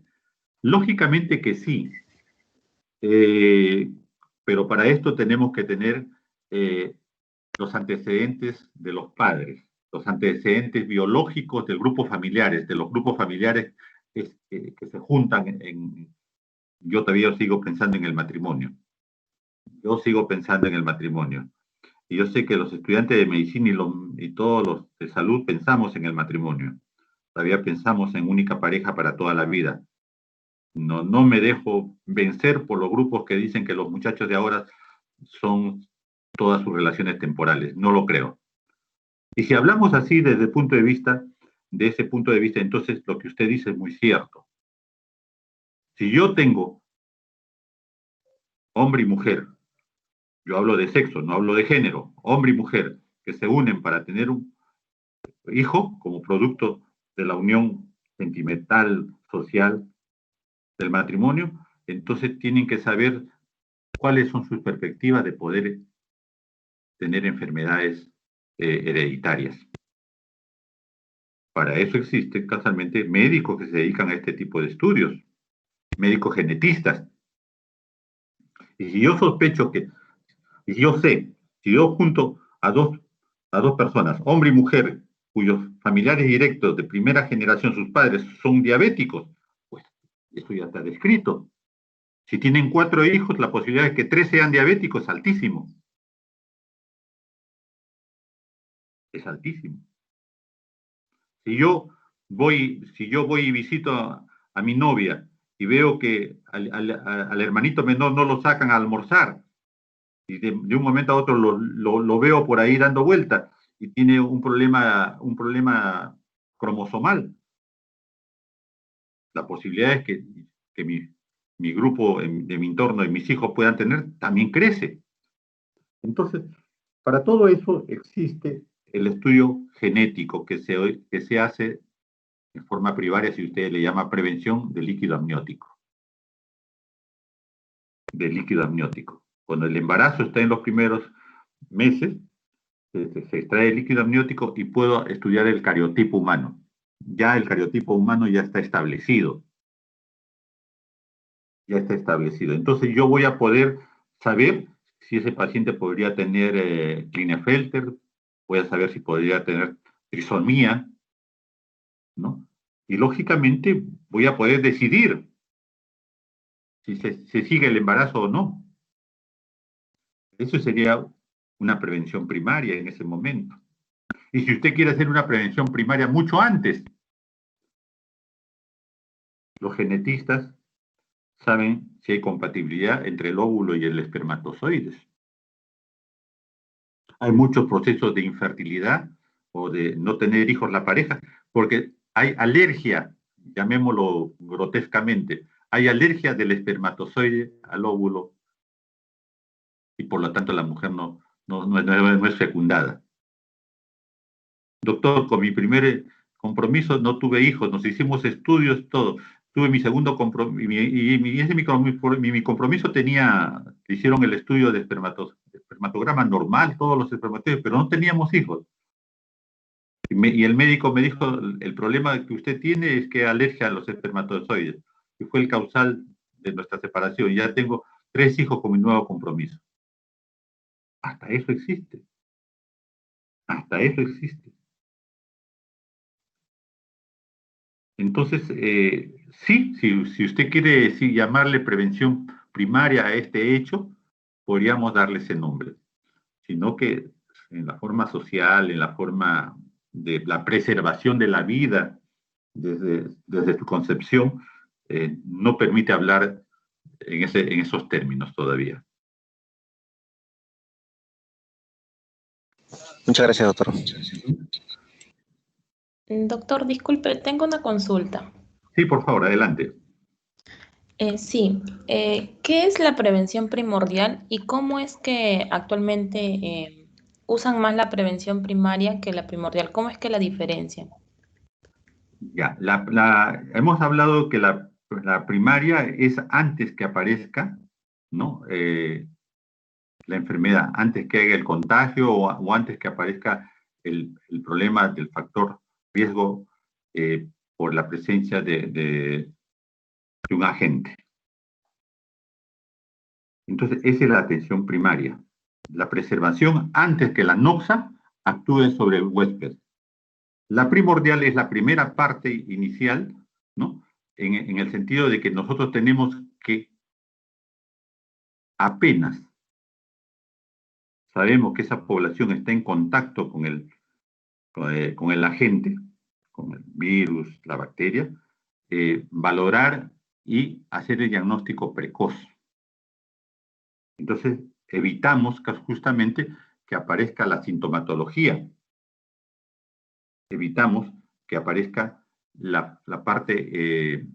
Lógicamente que sí, pero para esto tenemos que tener los antecedentes de los padres, los antecedentes biológicos del grupo familiares, de los grupos familiares que se juntan yo todavía sigo pensando en el matrimonio. Yo sigo pensando en el matrimonio. Y yo sé que los estudiantes de medicina y todos los de salud pensamos en el matrimonio. Todavía pensamos en única pareja para toda la vida. No me dejo vencer por los grupos que dicen que los muchachos de ahora son todas sus relaciones temporales. No lo creo. Y si hablamos así desde el punto de vista, de ese punto de vista, entonces lo que usted dice es muy cierto. Si yo tengo hombre y mujer, yo hablo de sexo, no hablo de género, hombre y mujer, que se unen para tener un hijo como producto de la unión sentimental, social, del matrimonio, entonces tienen que saber cuáles son sus perspectivas de poder tener enfermedades hereditarias. Para eso existen casualmente médicos que se dedican a este tipo de estudios, médicos genetistas. Y si yo sospecho y si yo sé, si yo junto a dos personas, hombre y mujer, cuyos familiares directos de primera generación, sus padres, son diabéticos, pues eso ya está descrito. Si tienen 4 hijos, la posibilidad de que 3 sean diabéticos es altísimo. Es altísimo. Si yo voy y visito a mi novia y veo que al hermanito menor no lo sacan a almorzar, y de un momento a otro lo veo por ahí dando vueltas y tiene un problema cromosomal, la posibilidad es que mi grupo de mi entorno y mis hijos puedan tener también crece. Entonces, para todo eso existe el estudio genético que se hace en forma primaria, si usted le llama prevención de líquido amniótico. De líquido amniótico. Cuando el embarazo está en los primeros meses, se extrae el líquido amniótico y puedo estudiar el cariotipo humano. Ya el cariotipo humano ya está establecido. Ya está establecido. Entonces yo voy a poder saber si ese paciente podría tener Klinefelter, voy a saber si podría tener trisomía, ¿no? Y lógicamente voy a poder decidir si se sigue el embarazo o no. Eso sería una prevención primaria en ese momento. Y si usted quiere hacer una prevención primaria mucho antes, los genetistas saben si hay compatibilidad entre el óvulo y el espermatozoide. Hay muchos procesos de infertilidad o de no tener hijos la pareja, porque hay alergia, llamémoslo grotescamente, hay alergia del espermatozoide al óvulo y por lo tanto la mujer no es fecundada. Doctor, con mi primer compromiso no tuve hijos, nos hicimos estudios, todo. Tuve mi segundo compromiso, mi compromiso hicieron el estudio de espermatograma normal, todos los espermatozoides, pero no teníamos hijos. Y el médico me dijo, el problema que usted tiene es que alergia a los espermatozoides, y fue el causal de nuestra separación. Ya tengo 3 hijos con mi nuevo compromiso. Hasta eso existe. Hasta eso existe. Entonces, sí, si usted quiere llamarle prevención primaria a este hecho, podríamos darle ese nombre. Sino que en la forma social, en la forma de la preservación de la vida desde su concepción, no permite hablar en esos términos todavía. Muchas gracias, doctor. Doctor, disculpe, tengo una consulta. Sí, por favor, adelante. Sí, ¿qué es la prevención primordial y cómo es que actualmente usan más la prevención primaria que la primordial? ¿Cómo es que la diferencian? Ya, hemos hablado que la primaria es antes que aparezca, ¿no? La enfermedad, antes que haga el contagio o antes que aparezca el problema del factor riesgo por la presencia de de un agente. Entonces, esa es la atención primaria. La preservación antes que la noxa actúe sobre el huésped. La primordial es la primera parte inicial, ¿no? En el sentido de que nosotros tenemos que apenas sabemos que esa población está en contacto con el agente, con el virus, la bacteria, valorar y hacer el diagnóstico precoz. Entonces, evitamos justamente que aparezca la sintomatología. Evitamos que aparezca la parte de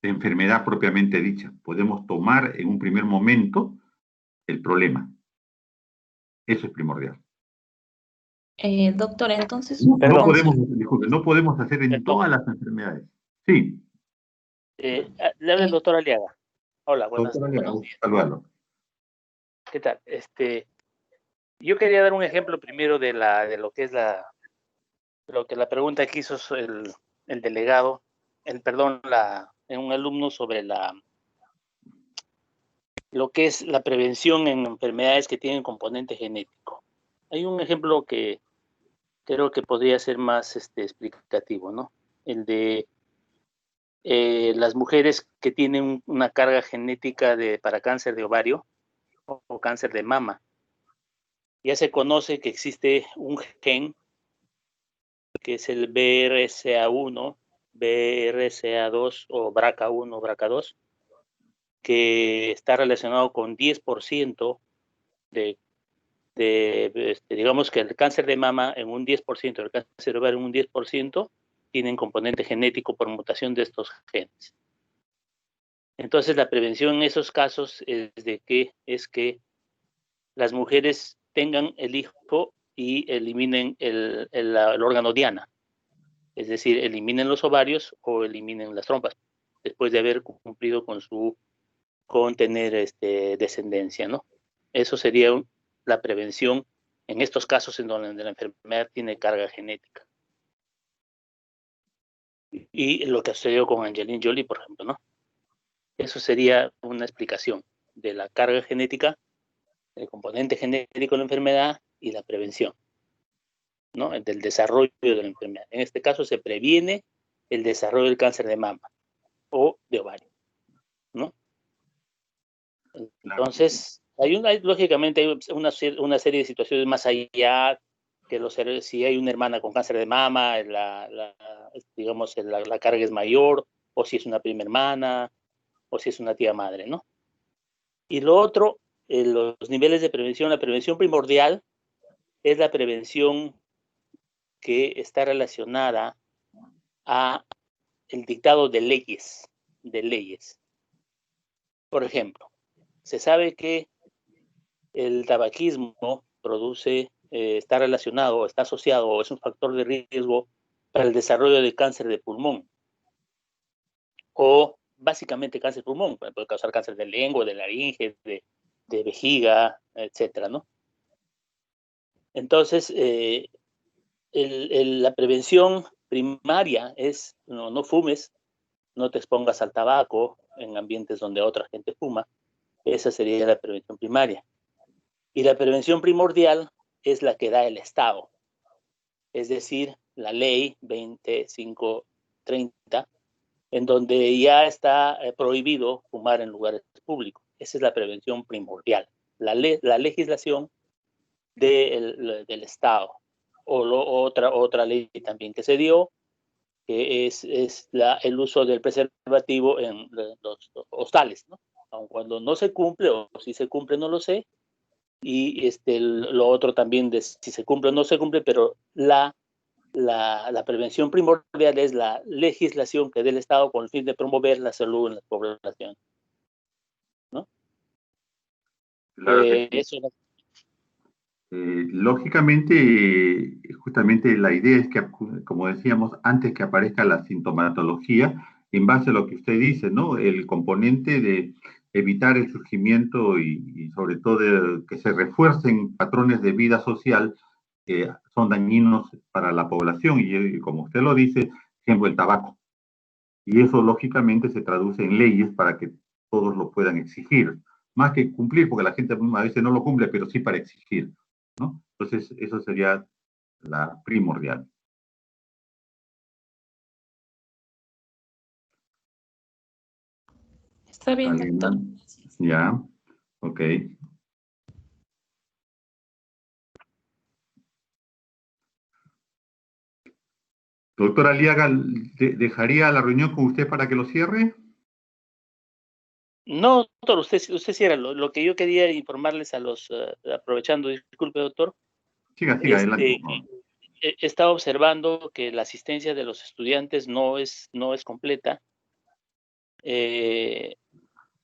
enfermedad propiamente dicha. Podemos tomar en un primer momento el problema. Eso es primordial. Doctor, entonces, Disculpe, no podemos hacer en Perdón. todas las enfermedades. Sí. Le habla el doctor Aliaga. Hola, buenos días. Saludalo. ¿Qué tal? Yo quería dar un ejemplo primero de lo que es lo que la pregunta que hizo el delegado, un alumno sobre lo que es la prevención en enfermedades que tienen componente genético. Hay un ejemplo que creo que podría ser más explicativo, ¿no? El de las mujeres que tienen una carga genética para cáncer de ovario o cáncer de mama. Ya se conoce que existe un gen que es el BRCA1, BRCA2 o BRCA1 o BRCA2, que está relacionado con 10% digamos que el cáncer de mama en un 10%, el cáncer de ovario en un 10%, tienen componente genético por mutación de estos genes. Entonces, la prevención en esos casos es que las mujeres tengan el hijo y eliminen el órgano diana. Es decir, eliminen los ovarios o eliminen las trompas, después de haber cumplido con tener descendencia, ¿no? Eso sería la prevención en estos casos en donde la enfermedad tiene carga genética. Y lo que sucedió con Angelina Jolie, por ejemplo, ¿no? Eso sería una explicación de la carga genética, el componente genético de la enfermedad y la prevención, ¿no? Del desarrollo de la enfermedad. En este caso se previene el desarrollo del cáncer de mama o de ovario, ¿no? Entonces, lógicamente hay una serie de situaciones más allá que si hay una hermana con cáncer de mama, digamos, la carga es mayor, o si es una prima hermana, o si es una tía madre, ¿no? Y lo otro, los niveles de prevención, la prevención primordial es la prevención que está relacionada a el dictado de leyes. Por ejemplo, se sabe que el tabaquismo está relacionado, está asociado o es un factor de riesgo para el desarrollo de cáncer de pulmón o básicamente cáncer de pulmón, puede causar cáncer de lengua, de laringe, de vejiga, etcétera, ¿no? Entonces, la prevención primaria es no fumes, no te expongas al tabaco en ambientes donde otra gente fuma. Esa sería la prevención primaria. Y la prevención primordial es la que da el Estado, es decir, la ley 2530, en donde ya está prohibido fumar en lugares públicos. Esa es la prevención primordial, la legislación del Estado. Otra ley también que se dio, que es el uso del preservativo en los hostales, ¿no? Aun cuando no se cumple, o si se cumple, no lo sé. Y lo otro también de si se cumple o no se cumple, pero la prevención primordial es la legislación que dé el Estado con el fin de promover la salud en la población, ¿no? Claro que sí. Eso. Lógicamente, justamente la idea es que, como decíamos, antes que aparezca la sintomatología, en base a lo que usted dice, ¿no? El componente de evitar el surgimiento y sobre todo que se refuercen patrones de vida social que son dañinos para la población y como usted lo dice, ejemplo, el tabaco. Y eso, lógicamente, se traduce en leyes para que todos lo puedan exigir. Más que cumplir, porque la gente a veces no lo cumple, pero sí para exigir, ¿no? Entonces, eso sería la primordial. Está bien, Alina, doctor. ya, ok. Doctora Aliaga, ¿dejaría la reunión con usted para que lo cierre? No, doctor, usted cierra. Lo que yo quería informarles a los, aprovechando, disculpe, doctor, Siga, adelante, por favor. he estado observando que la asistencia de los estudiantes no es completa.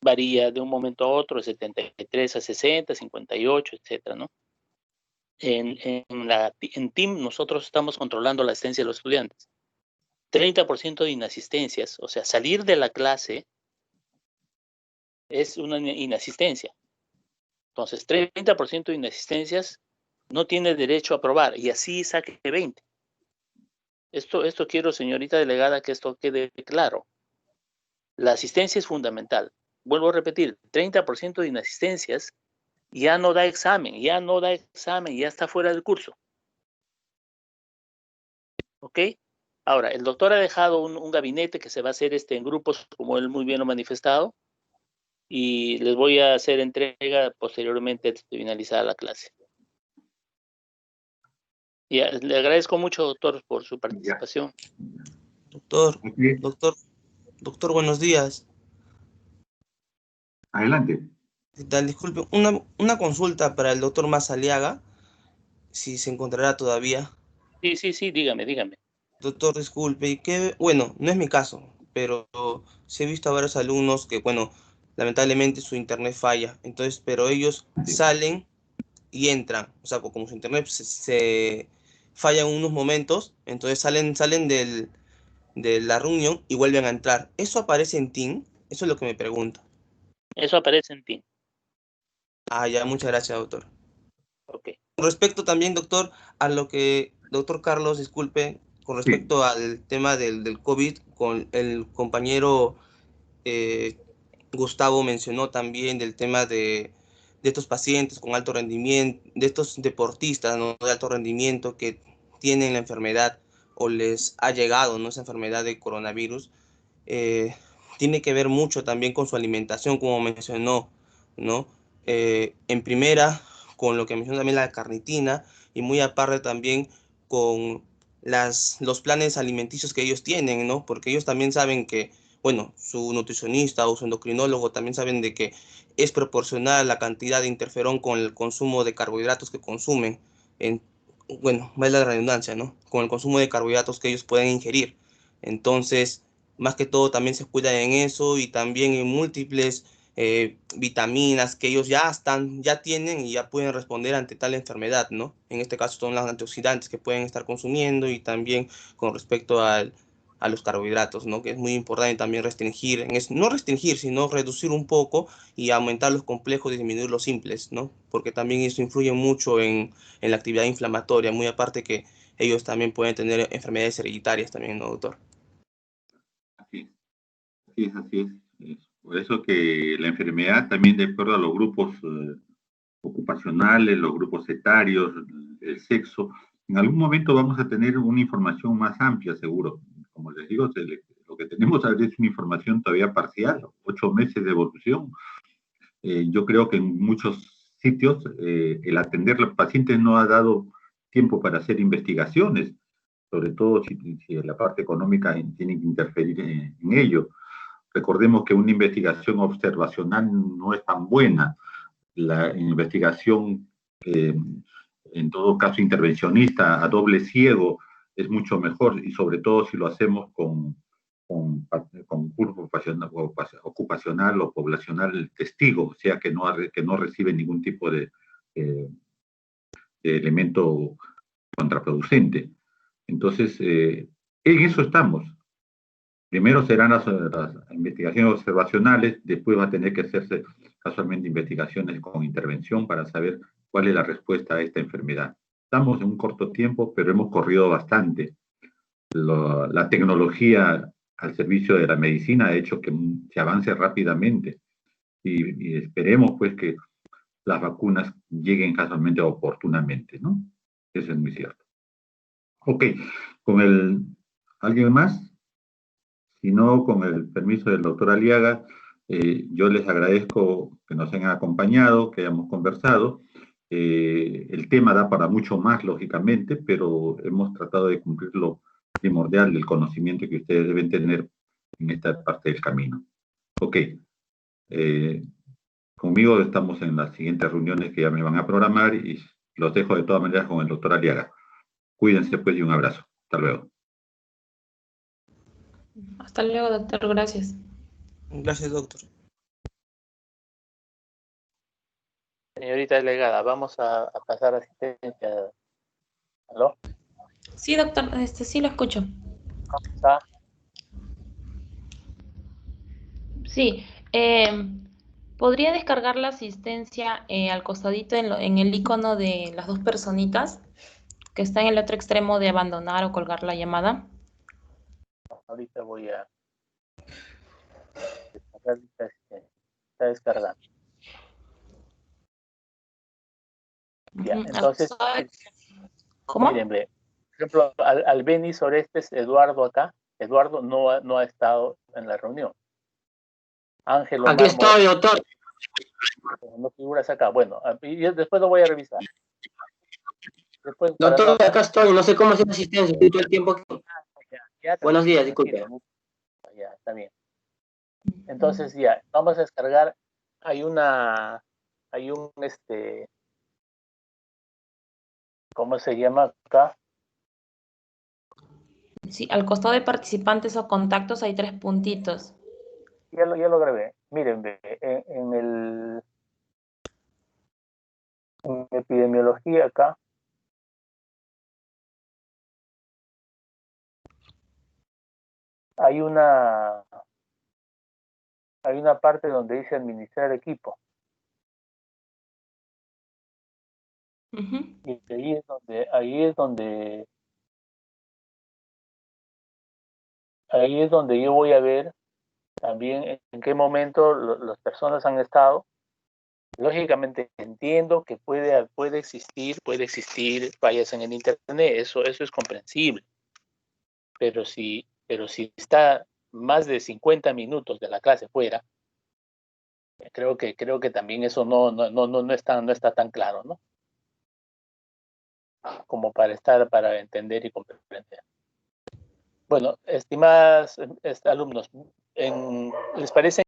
Varía de un momento a otro, de 73 a 60, 58, etcétera, ¿no? En TEAM nosotros estamos controlando la asistencia de los estudiantes. 30% de inasistencias, o sea, salir de la clase es una inasistencia. Entonces, 30% de inasistencias no tiene derecho a aprobar y así saque 20. Esto quiero, señorita delegada, que esto quede claro. La asistencia es fundamental. Vuelvo a repetir, 30% de inasistencias ya no da examen, ya está fuera del curso. ¿Ok? Ahora, el doctor ha dejado un gabinete que se va a hacer en grupos, como él muy bien lo ha manifestado, y les voy a hacer entrega posteriormente de finalizar la clase. Ya, le agradezco mucho, doctor, por su participación. Doctor, Okay. doctor, buenos días. Adelante. ¿Qué tal? Disculpe, una consulta para el doctor Mazaliaga, si se encontrará todavía. Sí, dígame. Doctor, disculpe, bueno, no es mi caso, pero sí he visto a varios alumnos que, bueno, lamentablemente su internet falla, entonces, pero ellos salen y entran, o sea, como su internet se falla en unos momentos, entonces salen de la reunión y vuelven a entrar. ¿Eso aparece en Team? Eso es lo que me pregunto. Eso aparece en ti. Ah, ya, muchas gracias, doctor. Ok. Con respecto también, doctor, a lo que, doctor Carlos, disculpe, con respecto al tema del COVID, con el compañero Gustavo mencionó también del tema de estos pacientes con alto rendimiento, de estos deportistas, ¿no?, de alto rendimiento que tienen la enfermedad o les ha llegado, ¿no?, esa enfermedad de coronavirus. Tiene que ver mucho también con su alimentación, como mencionó, ¿no? En primera, con lo que mencionó también la carnitina, y muy aparte también con los planes alimenticios que ellos tienen, ¿no? Porque ellos también saben que, bueno, su nutricionista o su endocrinólogo también saben de que es proporcional la cantidad de interferón con el consumo de carbohidratos que consumen, bueno, vale la redundancia, ¿no? Con el consumo de carbohidratos que ellos pueden ingerir. Entonces, más que todo también se cuidan en eso y también en múltiples vitaminas que ellos ya tienen y ya pueden responder ante tal enfermedad, ¿no? En este caso son los antioxidantes que pueden estar consumiendo y también con respecto a los carbohidratos, ¿no? Que es muy importante también restringir, no restringir, sino reducir un poco y aumentar los complejos y disminuir los simples, ¿no? Porque también eso influye mucho en la actividad inflamatoria, muy aparte que ellos también pueden tener enfermedades hereditarias también, ¿no, doctor? Así es. Por eso que la enfermedad también, de acuerdo a los grupos ocupacionales, los grupos etarios, el sexo, en algún momento vamos a tener una información más amplia, seguro. Como les digo, lo que tenemos ahora es una información todavía parcial, 8 meses de evolución. Yo creo que en muchos sitios el atender a los pacientes no ha dado tiempo para hacer investigaciones, sobre todo si la parte económica tiene que interferir en ello. Recordemos que una investigación observacional no es tan buena. La investigación, en todo caso intervencionista, a doble ciego, es mucho mejor, y sobre todo si lo hacemos con curso ocupacional o poblacional testigo, o sea que no recibe ningún tipo de elemento contraproducente. Entonces, en eso estamos. Primero serán las investigaciones observacionales, después va a tener que hacerse casualmente investigaciones con intervención para saber cuál es la respuesta a esta enfermedad. Estamos en un corto tiempo, pero hemos corrido bastante. La tecnología al servicio de la medicina ha hecho que se avance rápidamente y esperemos pues que las vacunas lleguen casualmente oportunamente, ¿no? Eso es muy cierto. Ok, ¿alguien más? Si no, con el permiso del doctor Aliaga, yo les agradezco que nos hayan acompañado, que hayamos conversado. El tema da para mucho más, lógicamente, pero hemos tratado de cumplir lo primordial del conocimiento que ustedes deben tener en esta parte del camino. Ok. Conmigo estamos en las siguientes reuniones que ya me van a programar y los dejo de todas maneras con el doctor Aliaga. Cuídense pues y un abrazo. Hasta luego. Hasta luego, doctor. Gracias. Gracias, doctor. Señorita delegada, vamos a pasar asistencia. ¿Aló? Sí, doctor. Sí lo escucho. ¿Cómo está? Sí. ¿Podría descargar la asistencia al costadito en el icono de las dos personitas que está en el otro extremo de abandonar o colgar la llamada? Ahorita voy a descargar esta asistencia. Está descargando. Ya, Ujú. entonces, ¿Cómo? miren, ve, por ejemplo, Albeniz Orestes, Eduardo acá. Eduardo no ha estado en la reunión. Ángel Omar Aquí estoy, doctor. no figuras acá. Bueno, y después lo voy a revisar. Después, para Doctor, acá estoy. No sé cómo hacer asistencia. Estoy todo el tiempo aquí. ya, Buenos días, tranquilo, disculpe. ya, está bien. Entonces, ya, vamos a descargar. Hay un, ¿cómo se llama acá? Sí, al costado de participantes o contactos hay 3 puntitos. Ya lo grabé. Miren, ve, en epidemiología acá. Hay una parte donde dice administrar equipo. Ujú. Y ahí es donde yo voy a ver también en qué momento las personas han estado. Lógicamente entiendo que puede existir fallas en el internet, eso es comprensible. Pero si está más de 50 minutos de la clase fuera, creo que también eso no está tan claro, ¿no? Como para entender y comprender. Bueno, estimadas alumnos, ¿les parece